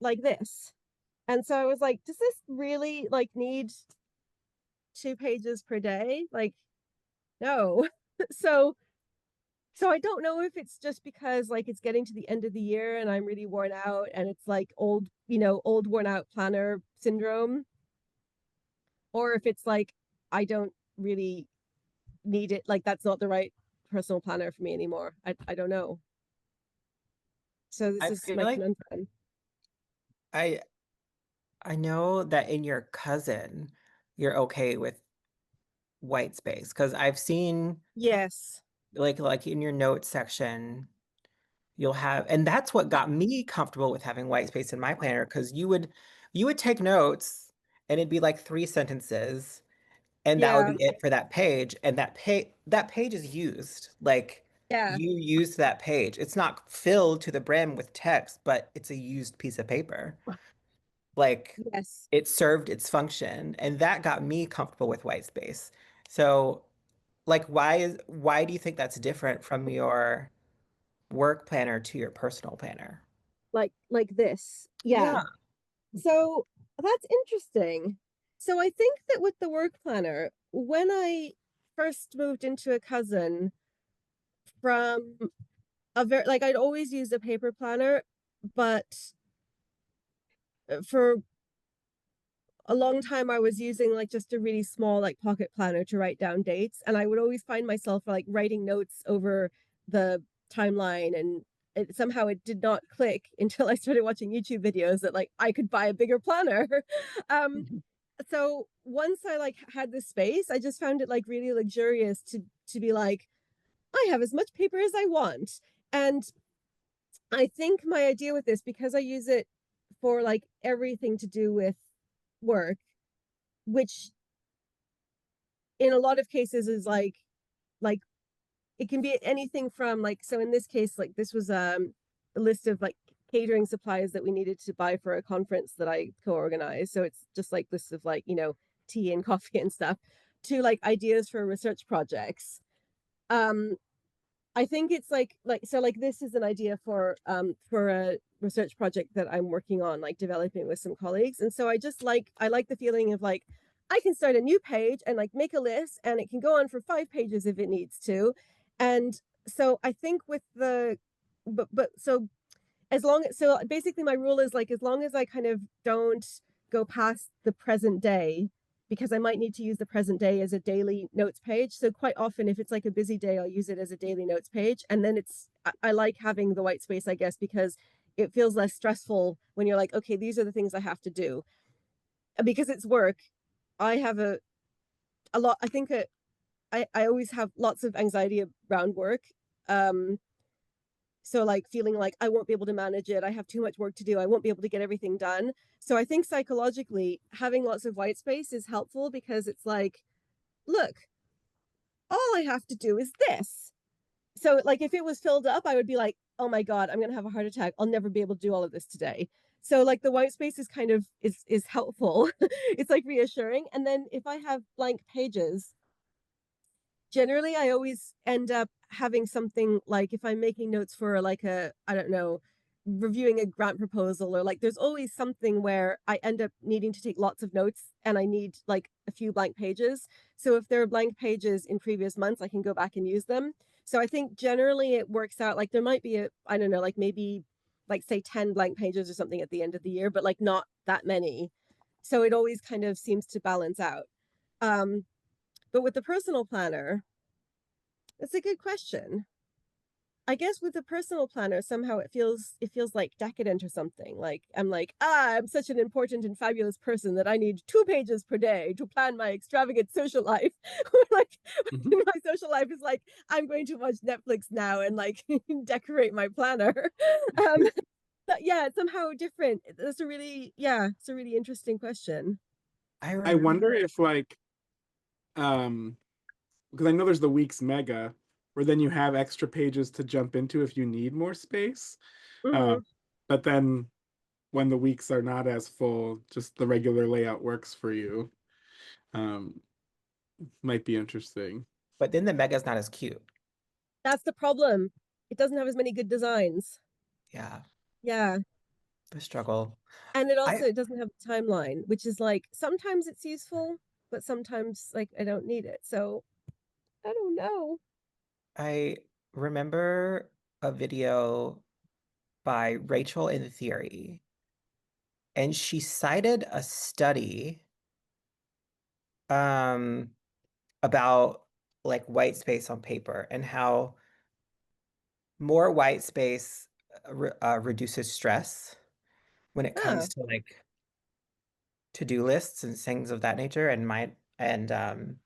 like this. And so I was like, does this really like need 2 pages per day? Like, no. so so I don't know if it's just because like it's getting to the end of the year and I'm really worn out and it's like old worn out planner syndrome, or if it's like I don't really need it, like that's not the right personal planner for me anymore. I don't know. So this I is feel my like conundrum. I I know that in your cousin, you're okay with white space because I've seen Yes. like in your notes section, you'll have, and that's what got me comfortable with having white space in my planner because you would take notes and it'd be like 3 sentences and that would Yeah. be it for that page, and that page is used. Like Yeah. you used that page. It's not filled to the brim with text, but it's a used piece of paper. Like Yes. it served its function, and that got me comfortable with white space. So, like, why do you think that's different from your work planner to your personal planner? Like this. Yeah. Yeah. So that's interesting. So I think that with the work planner, when I first moved into a cousin from a very like I'd always used a paper planner, but for a long time I was using like just a really small like pocket planner to write down dates, and I would always find myself like writing notes over the timeline, and somehow it did not click until I started watching YouTube videos that like I could buy a bigger planner. um Mhm. so once I like had this space, I just found it like really luxurious to be like, I have as much paper as I want. And I think my idea with this, because I use it for like everything to do with work, which in a lot of cases is like it can be anything from like, so in this case, like this was a list of like catering supplies that we needed to buy for a conference that I co-organized, so it's just like lists of like tea and coffee and stuff, to like ideas for research projects. um I think it's like so like this is an idea for a research project that I'm working on, like developing with some colleagues. And so I like the feeling of like I can start a new page and like make a list, and it can go on for 5 pages if it needs to. And so I think with the but so as long as, so basically my rule is like as long as I kind of don't go past the present day, because I might need to use the present day as a daily notes page. So quite often if it's like a busy day, I'll use it as a daily notes page. And then I like having the white space, I guess, because it feels less stressful when you're like, okay, these are the things I have to do. Because it's work, I have a lot, I think I always have lots of anxiety around work. um so like feeling like I won't be able to manage it, I have too much work to do, I won't be able to get everything done. So I think psychologically having lots of white space is helpful, because it's like, look, all I have to do is this. So like if it was filled up, I would be like, oh my god, I'm gonna have a heart attack, I'll never be able to do all of this today. So like the white space is kind of is helpful. It's like reassuring. And then if I have blank pages, generally I always end up having something, like if I'm making notes for like a, I don't know, reviewing a grant proposal, or like there's always something where I end up needing to take lots of notes and I need like a few blank pages. So if there are blank pages in previous months, I can go back and use them. So I think generally it works out, like there might be a, I don't know, like maybe like say 10 blank pages or something at the end of the year, but like not that many. So it always kind of seems to balance out. um but with the personal planner, That's a good question. I guess with a personal planner, somehow it feels like decadent or something. Like I'm like, I'm such an important and fabulous person that I need 2 pages per day to plan my extravagant social life. Like Mhm. my social life is like, I'm going to watch Netflix now and like decorate my planner. Um, but yeah, it's somehow different. That's a really, yeah, it's a really interesting question. I I wonder remember. if like because I know there's the week's mega where then you have extra pages to jump into if you need more space. Uh, Hmm. but then when the weeks are not as full, just the regular layout works for you. Um, might be interesting. But then the mega's not as cute. That's the problem. It doesn't have as many good designs. Yeah, Yeah. the struggle. And it I also it doesn't have a timeline, which is like sometimes it's useful, but sometimes like I don't need it. So I don't know. I remember a video by Rachel in Theory, and she cited a study um about like white space on paper and how more white space reduces stress when it Ah, comes to like to-do lists and things of that nature and my and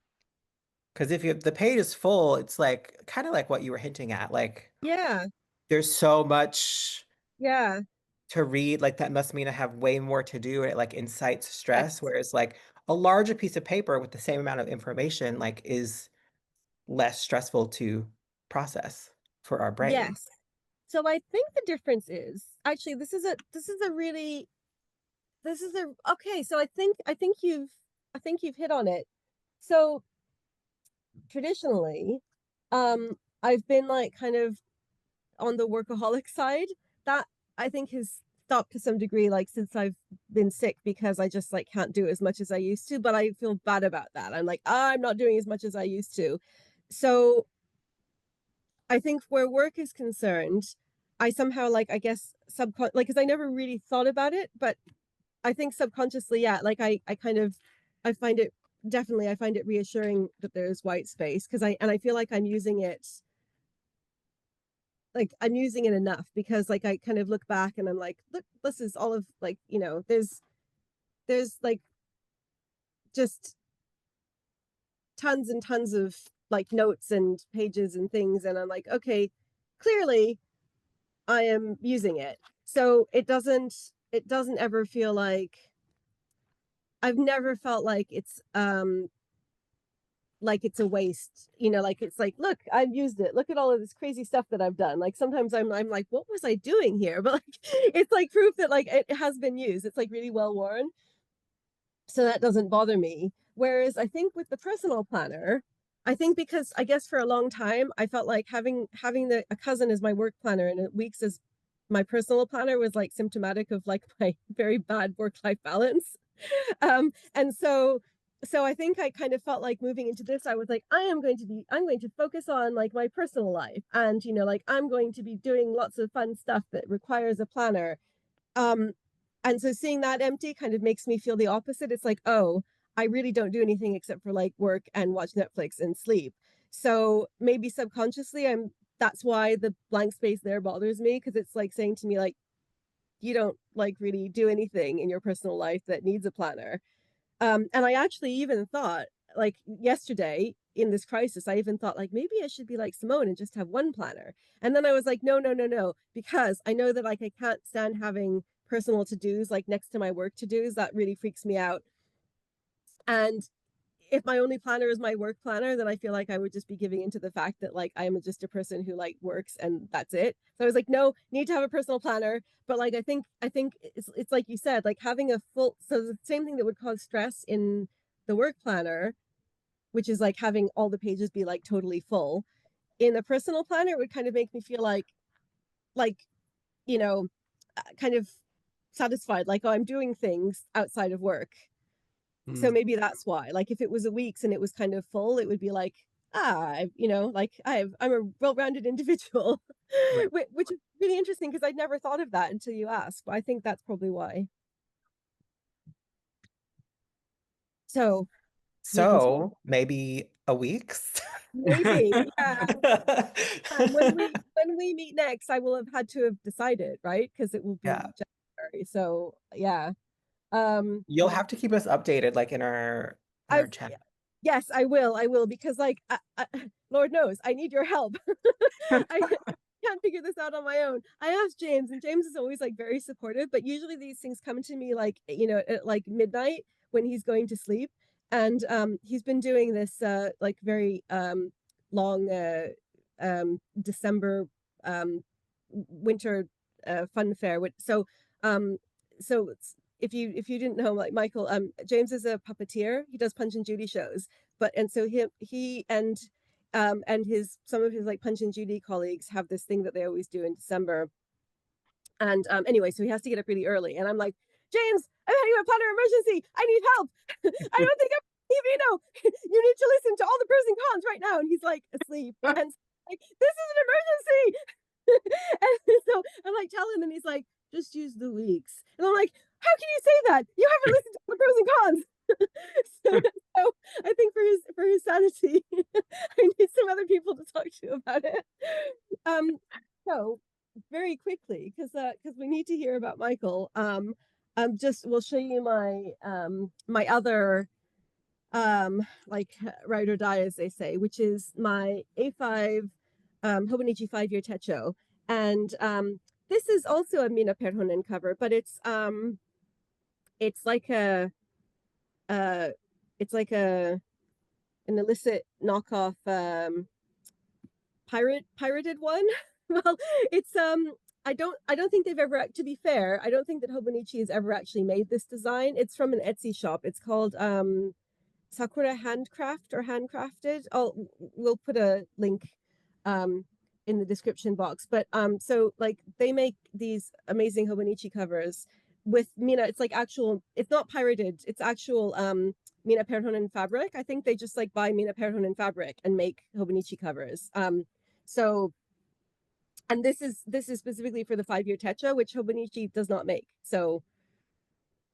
because if the page is full, it's like kind of like what you were hinting at, like yeah, there's so much yeah, to read, like that must mean I have way more to do. It like incites stress, yes, whereas like a larger piece of paper with the same amount of information like is less stressful to process for our brain. yes. So I think the difference is actually this is a really this is a okay. So I think you've hit on it. So traditionally, I've been like kind of on the workaholic side. That I think has stopped to some degree, like since I've been sick because I just like can't do as much as I used to. But I feel bad about that. I'm like, I'm not doing as much as I used to. So I think where work is concerned, I somehow like I guess like because I never really thought about it, but I think subconsciously, yeah, like I kind of I find it definitely I find it reassuring that there's white space because I feel like I'm using it enough because like I kind of look back and I'm like, look, this is all of like, there's like just tons and tons of like notes and pages and things. And I'm like, okay, clearly I am using it. So it doesn't ever feel I've never felt like it's a waste, like it's like, look, I've used it, look at all of this crazy stuff that I've done. Like sometimes I'm like, what was I doing here? But like it's like proof that like it has been used, it's like really well worn, so that doesn't bother me. Whereas I think with the personal planner, I think because I guess for a long time I felt like having a cousin as my work planner and weeks as my personal planner was like symptomatic of like my very bad work life balance. And so I think I kind of felt like moving into this, I was like, I'm going to focus on like my personal life, and like I'm going to be doing lots of fun stuff that requires a planner. um and so seeing that empty kind of makes me feel the opposite. It's like, oh, I really don't do anything except for like work and watch Netflix and sleep. So maybe subconsciously that's why the blank space there bothers me, because it's like saying to me like, you don't like really do anything in your personal life that needs a planner. And I actually even thought, like yesterday in this crisis, I even thought like maybe I should be like Simone and just have one planner. And then I was like, no, no, no, no, because I know that like I can't stand having personal to-dos like next to my work to-dos. That really freaks me out. And if my only planner is my work planner, then I feel like I would just be giving into the fact that like I'm just a person who like works and that's it. So I was like, no, need to have a personal planner. But like I think it's like you said, like having a full, so the same thing that would cause stress in the work planner, which is like having all the pages be like totally full. In a personal planner, it would kind of make me feel like, you know, kind of satisfied, like, oh, I'm doing things outside of work. So Mm. maybe that's why, like if it was a week's and it was kind of full, it would be like, like I'm a well-rounded individual. Right. Which is really interesting because I'd never thought of that until you asked, but I think that's probably why. So You can see So maybe a week's. maybe, yeah. When we meet next, I will have had to have decided, right? Because it will be Yeah. January. So yeah. Um, You'll have to keep us updated, like in I our chat. yes, I will, because like Lord knows I need your help. I can't figure this out on my own. I asked James, and James is always like very supportive, but usually these things come to me like, at like midnight when he's going to sleep. And he's been doing this like very long December winter fun fair. Um if you didn't know, like Michael, James is a puppeteer. He does Punch and Judy shows, but and so he and his some of his like Punch and Judy colleagues have this thing that they always do in December. And anyway, so he has to get up really early, and I'm like, James, I'm having a planner emergency. I need help. I don't think I'm you know you need to listen to all the pros and cons right now. And he's like asleep, and like, this is an emergency. And so I'm like, tell him, and he's like, just use the weeks. And I'm like, how can you say that? You haven't listened to the pros and cons. So I think for his sanity, I need some other people to talk to about it. So very quickly, because we need to hear about Michael. Just we'll show you my my other like ride or die, as they say, which is my A5 Hobonichi 5-year Techo. And this is also a Mina Perhonen cover, but it's like a uh it's like a an illicit knockoff pirated one. Well, it's I don't think they've ever, to be fair, I don't think that Hobonichi has ever actually made this design. It's from an Etsy shop. It's called Sakura Handcraft or Handcrafted. We'll put a link um in the description box. But so like they make these amazing Hobonichi covers with Mina. It's like actual, it's not pirated, it's actual Mina Perhonen fabric. I think they just like buy Mina Perhonen fabric and make Hobonichi covers. So and this is specifically for the 5-year Tetra, which Hobonichi does not make. So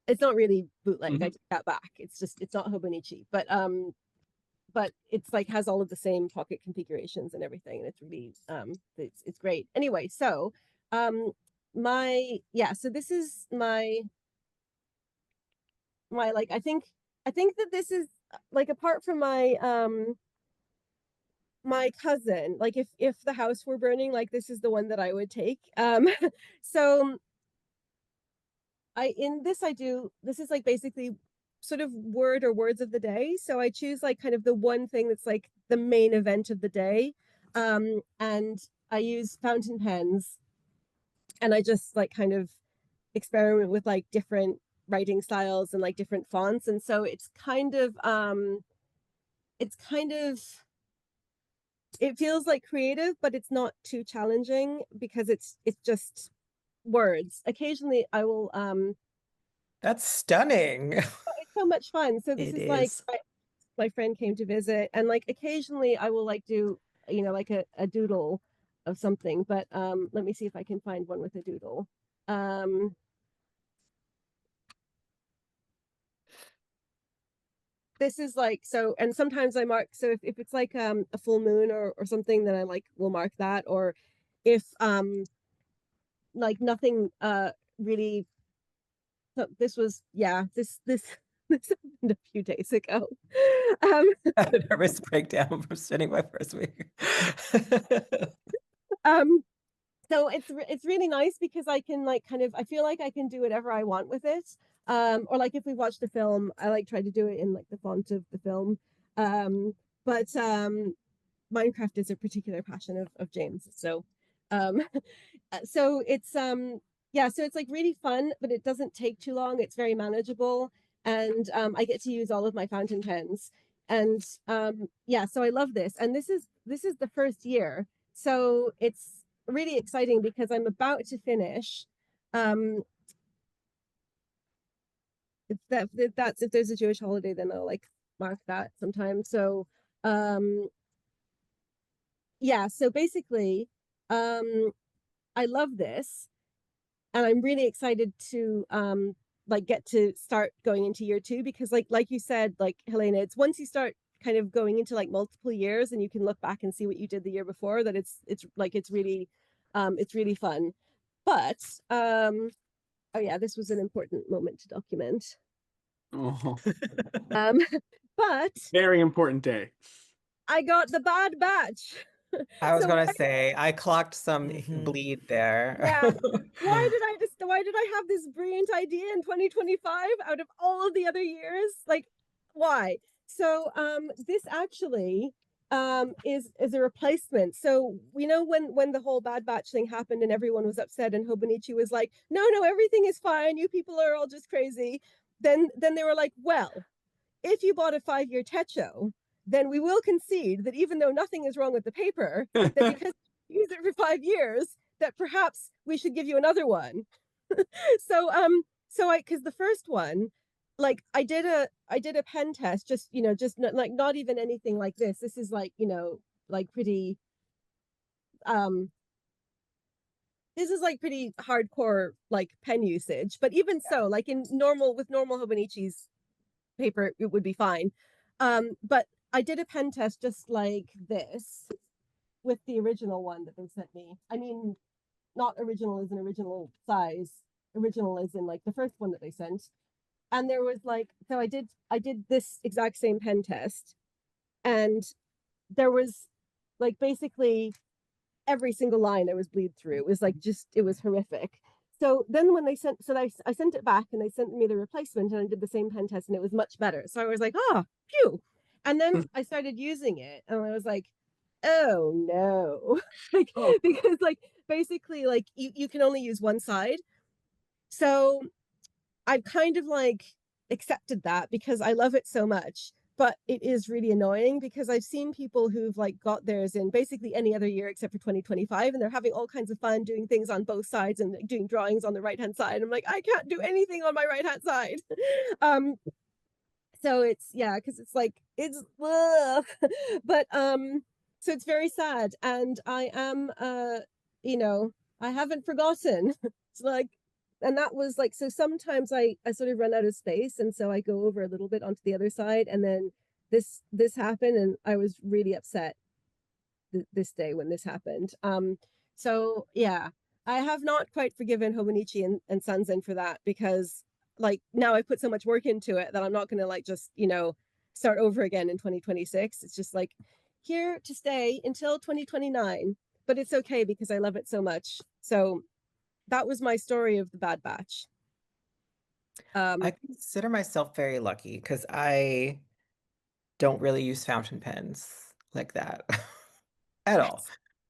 it's not really bootleg. I take that back. It's just it's not Hobonichi, but it's like has all of the same pocket configurations and everything, and it's really it's great. Anyway, so my so this is my like I think that this is like, apart from my cousin, like if the house were burning, like this is the one that I would take. So this is like basically sort of word or words of the day. So I choose like kind of the one thing that's like the main event of the day. And I use fountain pens, and I just like kind of experiment with like different writing styles and like different fonts. And so it's kind of it feels like creative, but it's not too challenging because it's just words. Occasionally I will That's stunning. it's so much fun. So this It is like is. my friend came to visit, and like occasionally I will like do like a doodle of something. But let me see if I can find one with a doodle. Um this is like, so, and sometimes I mark, so if it's like a full moon or something, then I like will mark that. Or if like nothing really, so this was this this happened a few days ago. um Had a nervous breakdown from spending my first week. um so it's really nice because I can like kind of, I feel like I can do whatever I want with it. Or like if we watched a film, I like try to do it in like the font of the film. But Minecraft is a particular passion of James. So um so it's so it's like really fun, but it doesn't take too long. It's very manageable, and I get to use all of my fountain pens. And so I love this. And this is the first year. So it's really exciting because I'm about to finish. If that's if there's a Jewish holiday, then I'll like mark that sometime. So um so basically I love this, and I'm really excited to like get to start going into year two, because like you said, like Helena, it's once you start kind of going into like multiple years and you can look back and see what you did the year before, that it's like it's really fun. But oh yeah, this was an important moment to document. Oh, Um but very important day. I got the bad batch. I was So gonna say I clocked some Mhm. bleed there. yeah, why did I have this brilliant idea in 2025 out of all of the other years? Like, why? So this actually is a replacement. So we know when the whole Bad Batch thing happened and everyone was upset and Hobonichi was like, no, everything is fine, you people are all just crazy. Then they were like, well, if you bought a 5-year Techo, then we will concede that even though nothing is wrong with the paper, that because you use it for 5 years, that perhaps we should give you another one. So I because the first one, like I did a pen test, just just like not even anything like this. This is like like pretty um this is like pretty hardcore like pen usage. But even so, like in normal with normal Hobonichi's paper, it would be fine. But I did a pen test just like this with the original one that they sent me. I mean, not original as an original size, original as in like the first one that they sent. And there was like, so I did this exact same pen test, and there was like basically every single line I was bleed through. It was like just it was horrific. So then when they sent so I sent it back and they sent me the replacement and I did the same pen test and it was much better. So I was like, oh, phew. And then I started using it and I was like, oh no. Like Oh, because like basically like you can only use one side. So I've kind of like accepted that because I love it so much. But it is really annoying because I've seen people who've like got theirs in basically any other year except for 2025, and they're having all kinds of fun doing things on both sides and doing drawings on the right hand side. I'm like, I can't do anything on my right hand side. um, so it's yeah, because it's like it's but so it's very sad, and I am you know I haven't forgotten. It's like, and that was like, so sometimes I sort of run out of space, and so I go over a little bit onto the other side, and then this happened and I was really upset this day when this happened. So yeah, I have not quite forgiven Hobonichi and Sanzen for that, because like now I put so much work into it that I'm not gonna like just start over again in 2026. It's just like here to stay until 2029, but it's okay because I love it so much. So that was my story of the Bad Batch. I Um, consider myself very lucky because I don't really use fountain pens like that at all.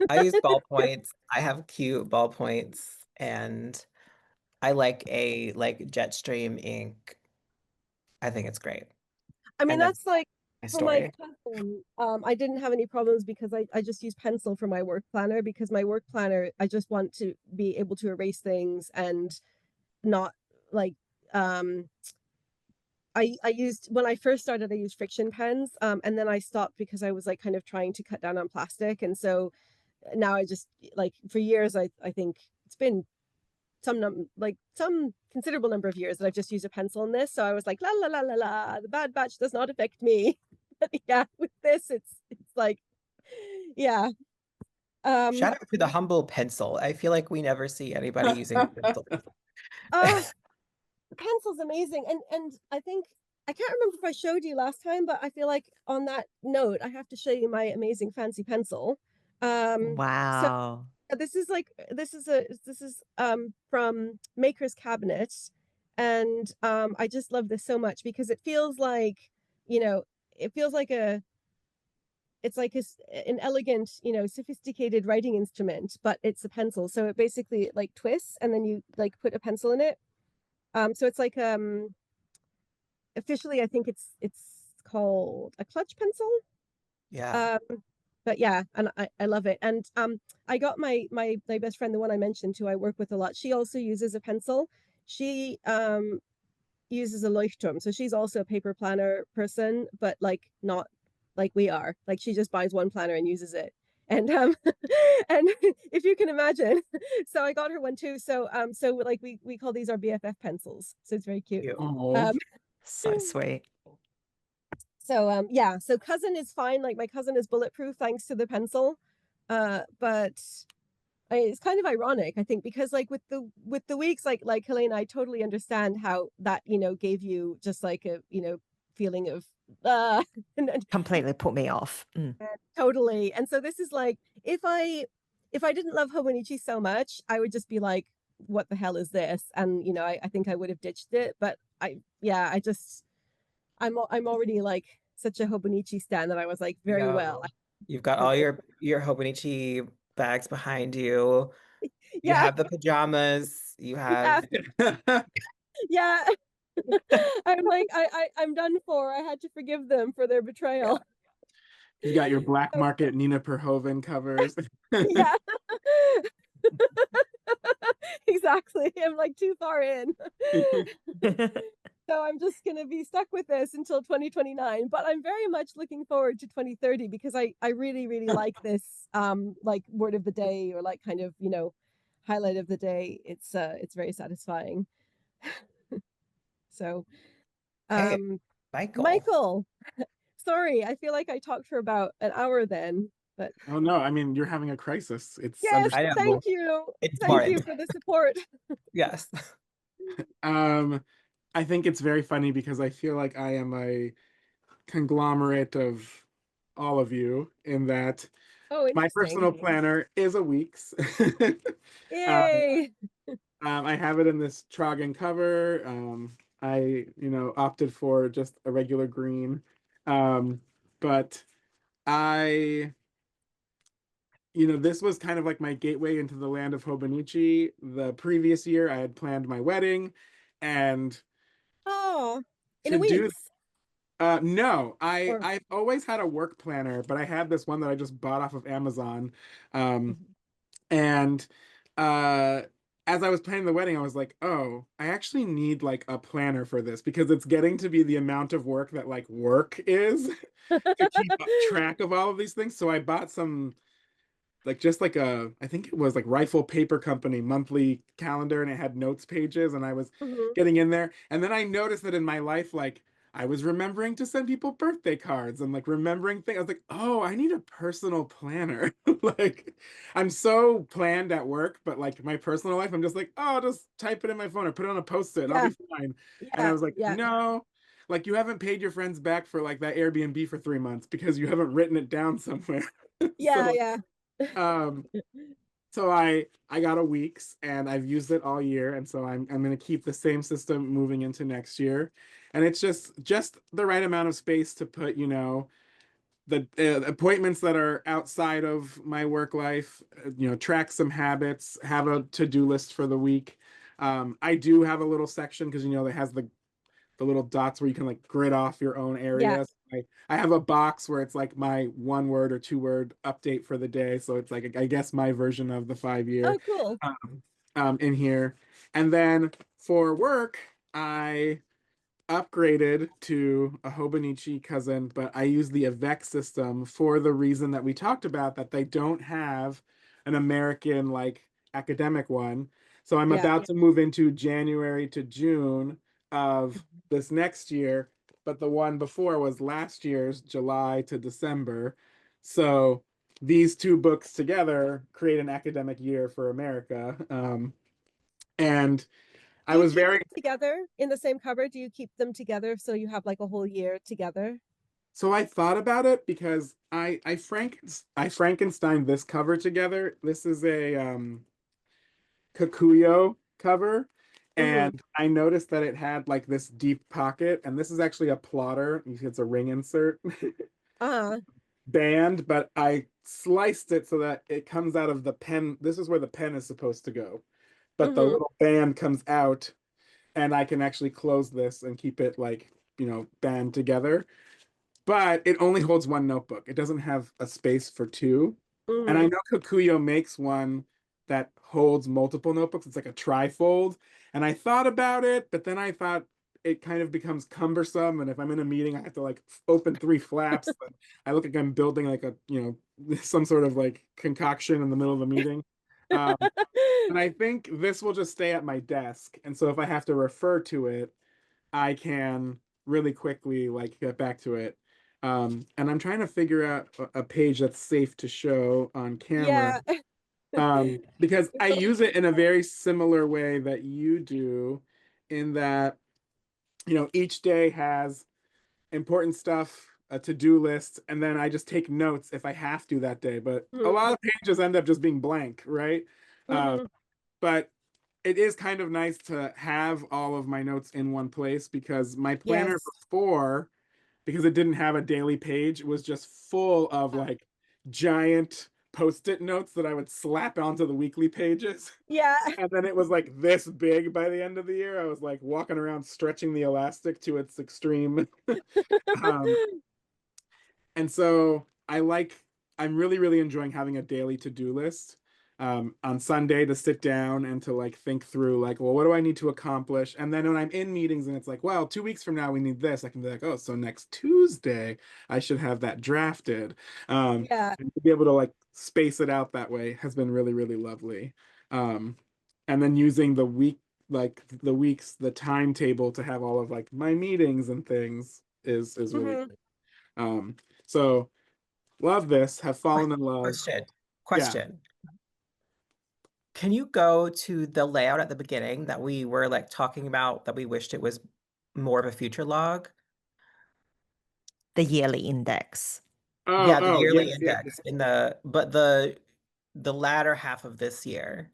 I use ballpoints. I have cute ballpoints, and I like a like Jetstream ink. I think it's great. I mean, And that's that's like my for my story. pencil, I didn't have any problems because I just use pencil for my work planner, because my work planner, I just want to be able to erase things and not like I used when I first started, I used friction pens, and then I stopped because I was like kind of trying to cut down on plastic, and so now I just like for years I think it's been like some considerable number of years that I've just used a pencil in this. So I was like, la la la la la, the Bad Batch does not affect me. But yeah, with this, it's like, yeah. Um, Shout out to the humble pencil. I feel like we never see anybody using a pencil. uh, the pencil's amazing, and I think I can't remember if I showed you last time, but I feel like on that note, I have to show you my amazing fancy pencil. So Wow. this is from Maker's Cabinet, and I just love this so much because it feels like you know it feels like a it's like an elegant sophisticated writing instrument, but it's a pencil, so it basically like twists and then you like put a pencil in it. So it's like officially I think it's called a clutch pencil. Yeah. um but yeah, and I love it. And I got my best friend, the one I mentioned, who I work with a lot, she also uses a pencil. She uses a Leuchtturm, so she's also a paper planner person, but like not like we are, like she just buys one planner and uses it. And and if you can imagine, so I got her one too. So so like we call these our BFF pencils. So it's very cute. You. Oh, Um So sweet. so yeah, so cousin is fine. Like my cousin is bulletproof thanks to the pencil. But it's kind of ironic, I think, because like with the weeks, like Helena, I totally understand how that, you know, gave you just like a, you know, feeling of and Completely put me off. Mm. totally. And so this is like if I didn't love Hobonichi so much, I would just be like, what the hell is this? And you know, I think I would have ditched it. But I yeah, I just I'm already like such a Hobonichi stan that I was like, very well. Yo, you've got I, all I, your Hobonichi bags behind you. You yeah, have the pajamas. You yeah, have yeah. I'm like, I'm done for. I had to forgive them for their yeah. betrayal. you got your black So, market Nina Perhoven covers. yeah, exactly. I'm like too far in. So I'm just going to be stuck with this until 2029, but I'm very much looking forward to 2030 because I really really like this like word of the day or like kind of, you know, highlight of the day. It's very satisfying. So, Hey, um Michael. Michael, sorry, I feel like I talked for about an hour then, but Oh no, I mean you're having a crisis. It's yes, I thank understandable. you. It's Thank you important. for the support. Yes. Um, I think it's very funny because I feel like I am a conglomerate of all of you in that Oh, my interesting. personal planner is a week's. um, Yay. I have it in this Trogan cover. I, you know, opted for just a regular green. But I, you know, this was kind of like my gateway into the land of Hobonichi. The previous year, I had planned my wedding, and Oh, in to a do week's no, or I've always had a work planner, but I had this one that I just bought off of Amazon. Um, Mhm. and uh as I was planning the wedding, I was like, oh, I actually need like a planner for this because it's getting to be the amount of work that like work is to keep track of all of these things. So I bought some like just like a I think it was like Rifle Paper Company monthly calendar and it had notes pages and I was Mhm. getting in there and then I noticed that in my life like I was remembering to send people birthday cards and like remembering things. I was like, "Oh, I need a personal planner." Like I'm so planned at work, but like my personal life I'm just like, "Oh, I'll just type it in my phone or put it on a post-it. I'll Yeah, be fine." And I yeah, was like, yeah, "No, like you haven't paid your friends back for like that Airbnb for 3 months because you haven't written it down somewhere." yeah, So yeah. um so I got a week's and I've used it all year and so I'm going to keep the same system moving into next year. And it's just the right amount of space to put, you know, the appointments that are outside of my work life, you know, track some habits, have a to-do list for the week. I do have a little section because you know it has the little dots where you can like grid off your own Yeah. areas. I have a box where it's like my 1 word or 2 word update for the day. So it's like, I guess, my version of the 5 year Oh, cool. in here. And then for work, I upgraded to a Hobonichi cousin, but I use the Avec system for the reason that we talked about that they don't have an American like academic one. So I'm Yeah. about to move into January to June of this next year, but the one before was last year's July to December. So these two books together create an academic year for America. And Do I you was keep very them together in the same cover? Do you keep them together so you have like a whole year together? So I thought about it because I Frankenstein this cover together. This is a Kikuyo cover, Mm-hmm. and I noticed that it had like this deep pocket, and this is actually a plotter. You see it's a ring insert Uh-huh. band, but I sliced it so that it comes out of the pen. This is where the pen is supposed to go, but the Mm-hmm. little band comes out, and I can actually close this and keep it like, you know, band together. But it only holds one notebook. It doesn't have a space for two. And I Mm-hmm. know Kokuyo makes one that holds multiple notebooks. It's like a trifold. And I thought about it, but then I thought it kind of becomes cumbersome. And if I'm in a meeting, I have to like open 3 flaps. And I look like I'm building like a, some sort of like concoction in the middle of a meeting. Um, and I think this will just stay at my desk. And so if I have to refer to it, I can really quickly like get back to it. And I'm trying to figure out a page that's safe to show on camera. Yeah. Because I So, use it in a very similar way that you do, in that, each day has important stuff, a to-do list, and then I just take notes if I have to that day. But a mhm, lot of pages end up just being blank, right? Uh, mhm. but it is kind of nice to have all of my notes in one place, because my planner Yes. before, because it didn't have a daily page, was just full of like giant post-it notes that I would slap onto the weekly pages. Yeah. And then it was like this big by the end of the year. I was like walking around stretching the elastic to its extreme. um, and so I'm really, really enjoying having a daily to-do list on Sunday, to sit down and to like think through like, well, what do I need to accomplish? And then when I'm in meetings and it's like, well, 2 weeks from now we need this, I can be like, oh, so next Tuesday I should have that drafted. Yeah. And to be able to like space it out that way has been really, really lovely. Um, and then using the timetable to have all of like my meetings and things is really Mhm. great. Um, so love this, have fallen in love. Question. Yeah. Question. Can you go to the layout at the beginning that we were like talking about that we wished it was more of a future log? The yearly index. Oh, Yeah, the oh, yearly yes, yes, yes. index in the latter half of this year.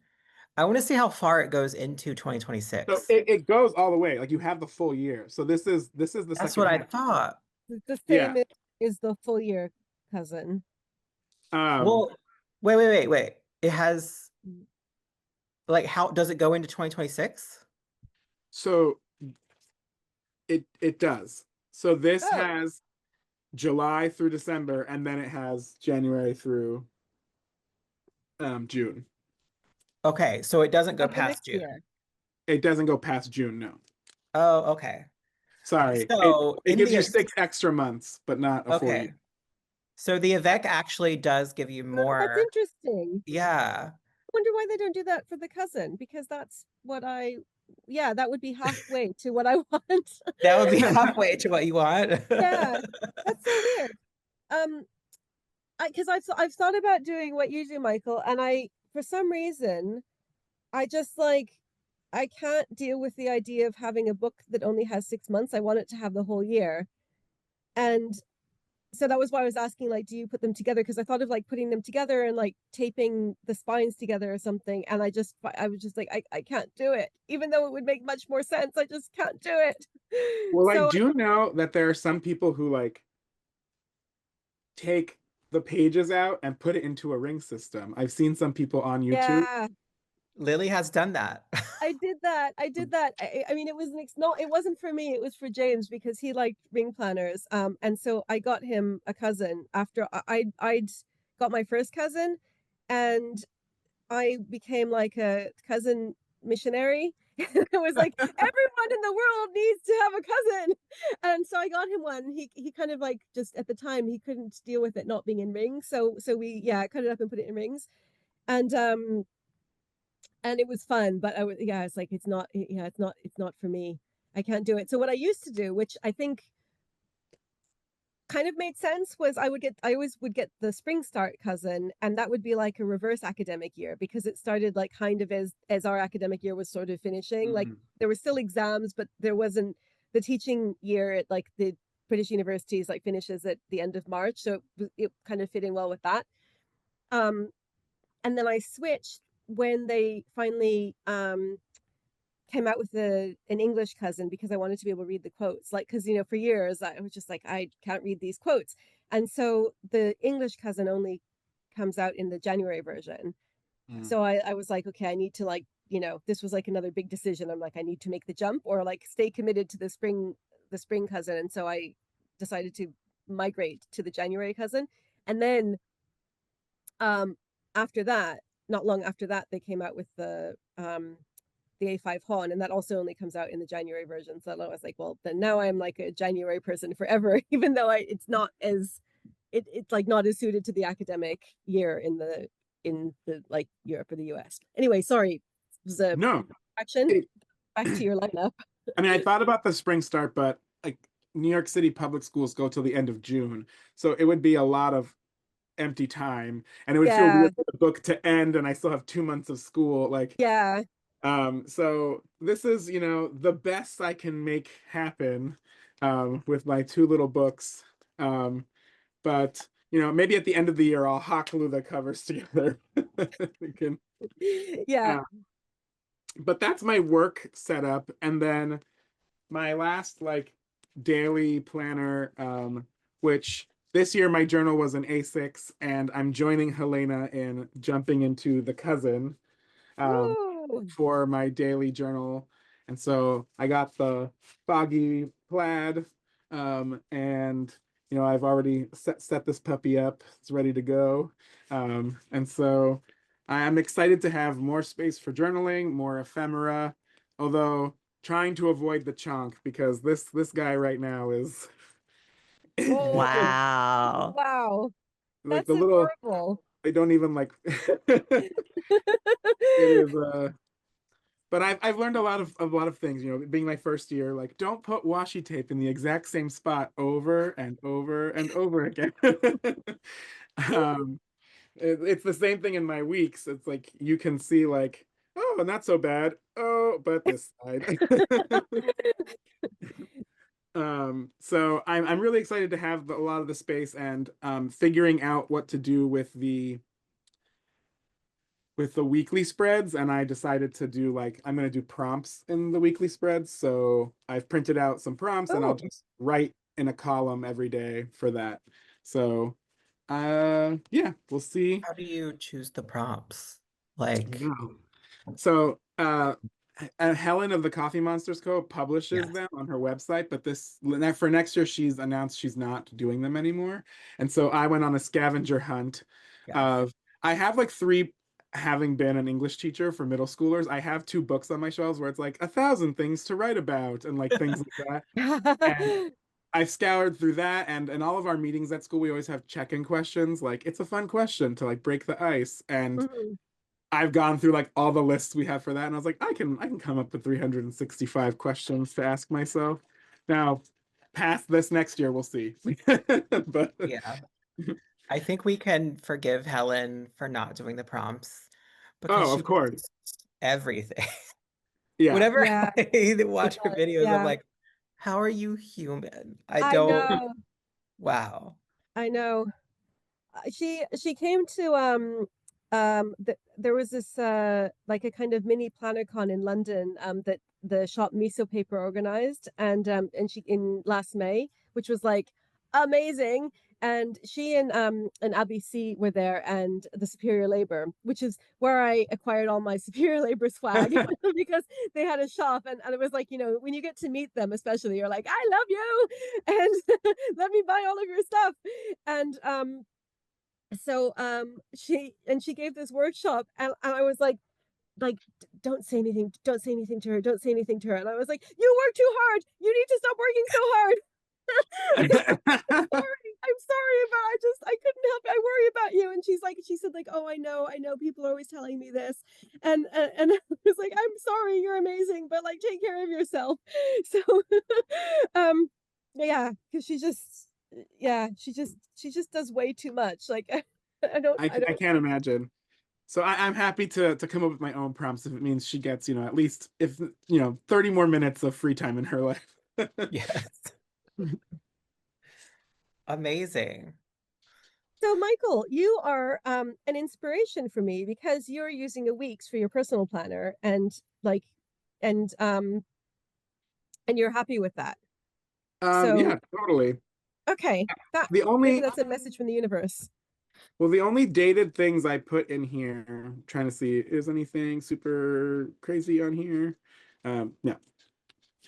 I want to see how far it goes into So 2026. it goes all the way. Like you have the full year. So this is the That's second what I half. thought. The Yeah. same is the full year cousin. Um, Well, wait. It has like how does it go into 2026? so it does. So this Oh, has July through December, and then it has January through June. Okay, so it doesn't go of the past next June. year. It doesn't go past June, no. Oh, okay. Sorry. It So it gives you 6 extra months, but not a full year. okay. So the Avec actually does give you Oh, that's more. interesting. Yeah. Wonder why they don't do that for the cousin, because that's what yeah, that would be halfway to what I want. That would be halfway to what you want. Yeah, that's so weird. Um, because I've thought about doing what you do, Michael, and for some reason I just like I can't deal with the idea of having a book that only has 6 months. I want it to have the whole year. And so that was why I was asking, like, do you put them together? Because I thought of like putting them together and like taping the spines together or something. And I was just like, I can't do it. Even though it would make much more sense, I just can't do it. Well, I So do know that there are some people who like take the pages out and put it into a ring system. I've seen some people on YouTube. yeah, Lily has done that. I did that. I did that. I mean, it was no, it wasn't for me. It was for James because he liked ring planners. And so I got him a cousin after I'd got my first cousin, and I became like a cousin missionary. It was like everyone in the world needs to have a cousin, and so I got him one. He kind of like just at the time he couldn't deal with it not being in rings, so we cut it up and put it in rings, and it was fun. But it's like it's not for me. I can't do it. So what I used to do, which I think kind of made sense, was I always would get the spring start cousin, and that would be like a reverse academic year because it started like kind of as our academic year was sort of finishing. Like Mhm. there were still exams, but there wasn't the teaching year at like the British universities like finishes at the end of March, so it kind of fit in well with that. um and then I switched when they finally came out with an English cousin because I wanted to be able to read the quotes. Like, because, for years I was just like, I can't read these quotes. And so the English cousin only comes out in the January version. Mm. So I was like, okay, I need to like, this was like another big decision. I'm like, I need to make the jump or like stay committed to the spring cousin. And so I decided to migrate to the January cousin. And then um after that, not long after that, they came out with the the A5 Hon, and that also only comes out in the January version. So I was like, well, then now I'm like a January person forever, even though it's not as it's like not as suited to the academic year in the like Europe or the US. Anyway, sorry, it was a No, action. it, Back to your lineup. I mean, I thought about the spring start, but like New York City public schools go till the end of June, so it would be a lot of empty time, and it would feel Yeah, weird for the book to end, and I still have 2 months of school. Like, yeah. so this is, the best I can make happen, with my two little books. Um, but maybe at the end of the year I'll hot glue the covers together. We can, Yeah. uh, but that's my work setup, and then my last like daily planner, which this year my journal was an A6, and I'm joining Helena in jumping into the cousin, um, Woo. for my daily journal. And so I got the foggy plaid, and I've already set this puppy up. It's ready to go. And so I'm excited to have more space for journaling, more ephemera, although trying to avoid the chunk, because this guy right now is Oh, Wow. wow. like That's the little, adorable. I don't even like it is but I've learned a lot of things, being my first year, like don't put washi tape in the exact same spot over and over and over again. um it's the same thing in my weeks. It's like you can see like, oh, not so bad. Oh, but this side. So I'm really excited to have a lot of the space, and figuring out what to do with the weekly spreads. And I decided to do like, I'm going to do prompts in the weekly spreads. So I've printed out some prompts, and I'll Oh, just write in a column every day for that. So yeah, we'll see. How do you choose the prompts? I Like, know. So Helen of the Coffee Monsters Co. publishes yes, them on her website, but this for next year she's announced she's not doing them anymore. And so I went on a scavenger hunt yes. of, I have like three, having been an English teacher for middle schoolers, I have two books on my shelves where it's like 1,000 things to write about and like things like that. And I've scoured through that, and in all of our meetings at school, we always have check-in questions. Like, it's a fun question to like break the ice. And mhm. I've gone through like all the lists we have for that, and I was like, I can come up with 365 questions to ask myself. Now, past this next year, we'll see. But Yeah. I think we can forgive Helen for not doing the prompts because oh, she of course. posts everything. Yeah. Whenever Yeah, I she watch her does. videos, I'm Yeah, like, how are you human? I I don't, know. wow. I know. She came to there was this like a kind of mini PlannerCon in London that the shop Miso Paper organized, and she in last May, which was like amazing. And she and Abby C were there, and the Superior Labor, which is where I acquired all my Superior Labor swag because they had a shop, and it was like, when you get to meet them, especially, you're like, I love you, and let me buy all of your stuff. And so she gave this workshop, and I was like don't say anything, don't say anything to her, don't say anything to her. And I was like, you work too hard, you need to stop working so hard. I'm sorry, but I couldn't help it. I worry about you. And she said like, oh, I know people are always telling me this. And I was like, I'm sorry, you're amazing, but like take care of yourself. So um yeah, because she just does way too much. Like I don't. I can't imagine. So I'm happy to come up with my own prompts if it means she gets, at least, if 30 more minutes of free time in her life. Yes. Amazing. So Michael, you are an inspiration for me because you're using a weeks for your personal planner, like and um and you're happy with that. Yeah, So totally. okay, that The maybe only that's a message from the universe. the only dated things I put in here, I'm trying to see, is anything super crazy on here? No.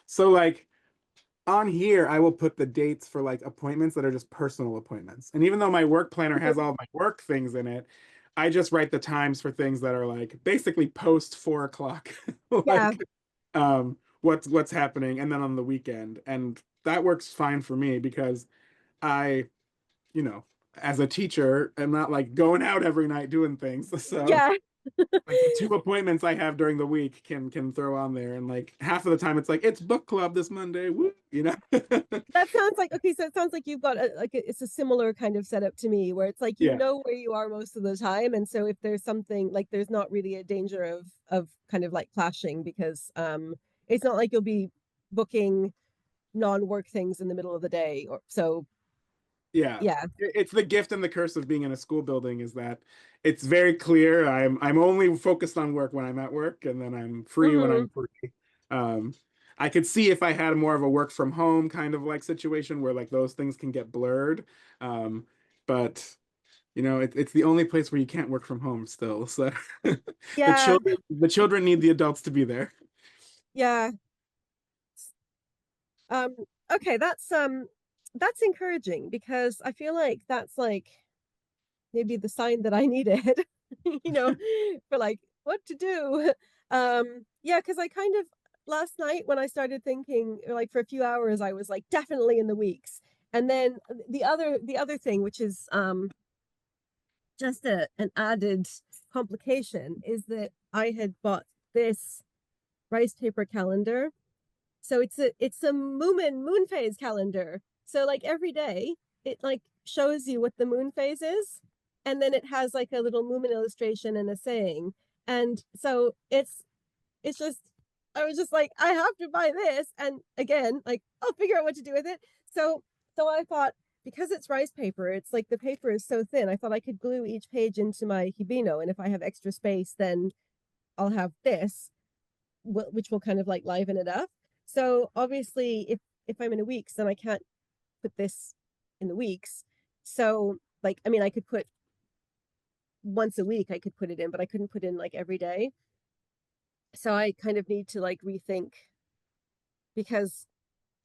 So like on here, I will put the dates for like appointments that are just personal appointments. And even though my work planner has all my work things in it, I just write the times for things that are like basically post 4 o'clock, Yeah. like what's happening, and then on the weekend, and that works fine for me because I, you know, as a teacher, I'm not like going out every night doing things. So Yeah. like the 2 appointments I have during the week can throw on there, and like half of the time it's like it's book club this Monday, woo, you know. That sounds like okay, so it sounds like you've got it's a similar kind of setup to me where it's like you Yeah, know where you are most of the time, and so if there's something like there's not really a danger of kind of like clashing because it's not like you'll be booking non-work things in the middle of the day or so yeah. yeah. It's the gift and the curse of being in a school building is that it's very clear I'm only focused on work when I'm at work, and then I'm free when Hmm. I'm free. Um, I could see if I had more of a work from home kind of like situation where like those things can get blurred. But it's the only place where you can't work from home still. So Yeah. the children need the adults to be there. Yeah. Um, okay, that's encouraging because I feel like that's like maybe the sign that I needed, you know, for like what to do. Yeah, because I kind of last night when I started thinking like for a few hours, I was like definitely in the weeks. And then the other thing, which is just an added complication, is that I had bought this rice paper calendar, so it's a moon phase calendar. So like every day it like shows you what the moon phase is, and then it has like a little moon illustration and a saying. And so it's just I was just like, I have to buy this. And again, like I'll figure out what to do with it. So I thought because it's rice paper, it's like the paper is so thin. I thought I could glue each page into my Hibino, and if I have extra space, then I'll have this which will kind of like liven it up. So obviously, if I'm in a weeks, then I can't put this in the weeks. So like, I mean, I could put once a week, I could put it in, but I couldn't put in like every day. So I kind of need to like rethink because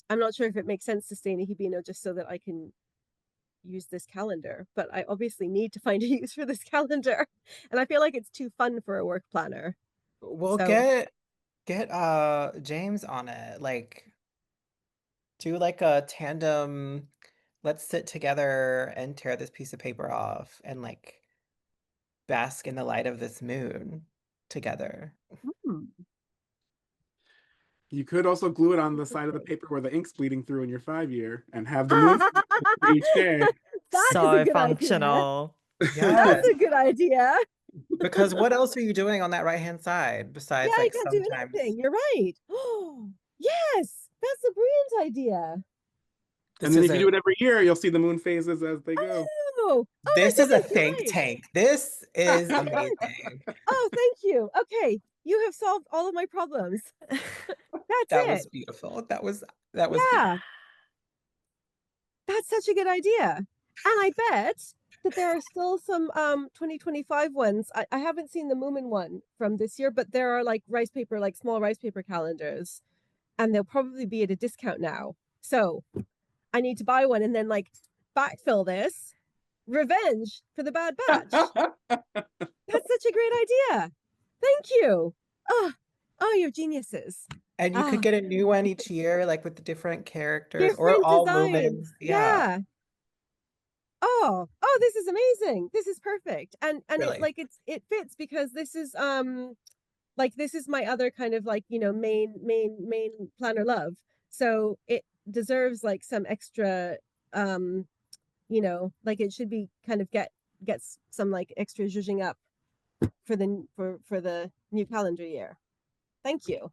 I'm not sure if it makes sense to stay in a Hibino just so that I can use this calendar. But I obviously need to find a use for this calendar, and I feel like it's too fun for a work planner. Well, So get James on it. Like do like a tandem, let's sit together and tear this piece of paper off and like bask in the light of this moon together. You could also glue it on the side of the paper where the ink's bleeding through in your 5 year and have the moon for each day. that is a So good idea. functional. That's Yes, a good idea. because what else are you doing on that right-hand side Yeah, besides I like can't do sometimes anything. You're right. Oh, yes, that's a brilliant idea. And this then is if you do a it every year, you'll see the moon phases as they go. Oh my this is a goodness, you're think right. tank. This is Yes. amazing. Oh, thank you. Okay, you have solved all of my problems. That's That was it. beautiful. That was Yeah, beautiful. that's such a good idea. And I bet that there are still some 2025 ones. I haven't seen the Moomin one from this year, but there are like rice paper, like small rice paper calendars, and they'll probably be at a discount now. So I need to buy one and then like backfill this. Revenge for the Bad Batch. That's such a great idea. Thank you. Oh, oh, you're geniuses. And you could Ah, get a new one each year, like with the different characters or different all designs. Lumens. Yeah, Yeah. Oh, this is amazing. This is perfect. And it really. like it fits because this is like this is my other kind of like, main planner love. So it deserves like some extra like it should be kind of gets some like extra zhuzhing up for the new calendar year. Thank you.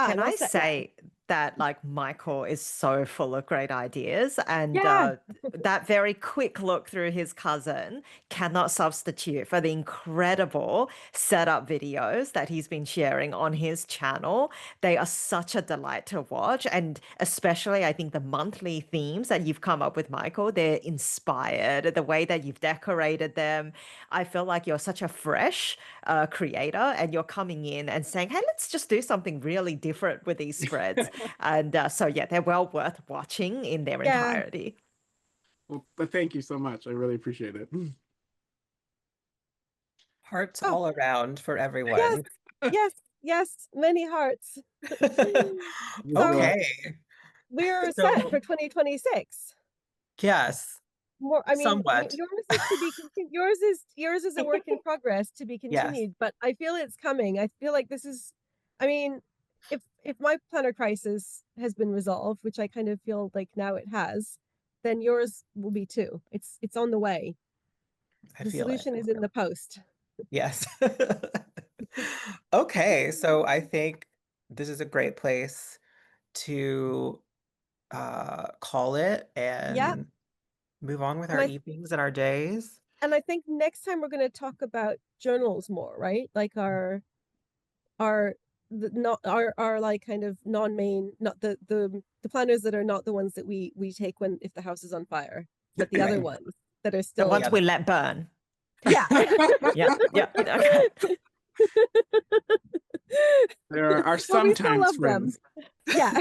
Can I'm all I set now. say that like Michael is so full of great ideas, and Yeah. that very quick look through his cousin cannot substitute for the incredible setup videos that he's been sharing on his channel. They are such a delight to watch, and especially I think the monthly themes that you've come up with, Michael, they're inspired. The way that you've decorated them, I feel like you're such a fresh creator, and you're coming in and saying, "Hey, let's just do something really different with these spreads." And so, yeah, they're well worth watching in their Yeah. entirety. Well, but thank you so much. I really appreciate it. Hearts Oh, all around for yes, everyone. yes, yes, many hearts. So Okay. we're set So, for 2026. yes, More, I mean, somewhat. yours is to be yours is a work in progress to be Yes, continued, but I feel it's coming. I feel like this is, I mean, if my planner crisis has been resolved, which I kind of feel like now it has, then yours will be too. It's on the way. I The feel it. solution is in the post. Yes. Okay, so I think this is a great place to call it Yeah, and move on with and our evenings and our days. I think next time we're going to talk about journals more, right? Like our not our like kind of non-main, not the planners that are not the ones that we take when if the house is on fire, but the other Right. ones that are The still, ones Yeah. we let burn. yeah. Yeah, yeah. Okay. There are But we still sometimes love them. friends. Yeah.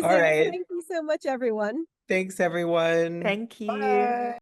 All Amazing. right. Thank you so much, everyone. Thanks, everyone. Thank you. Bye.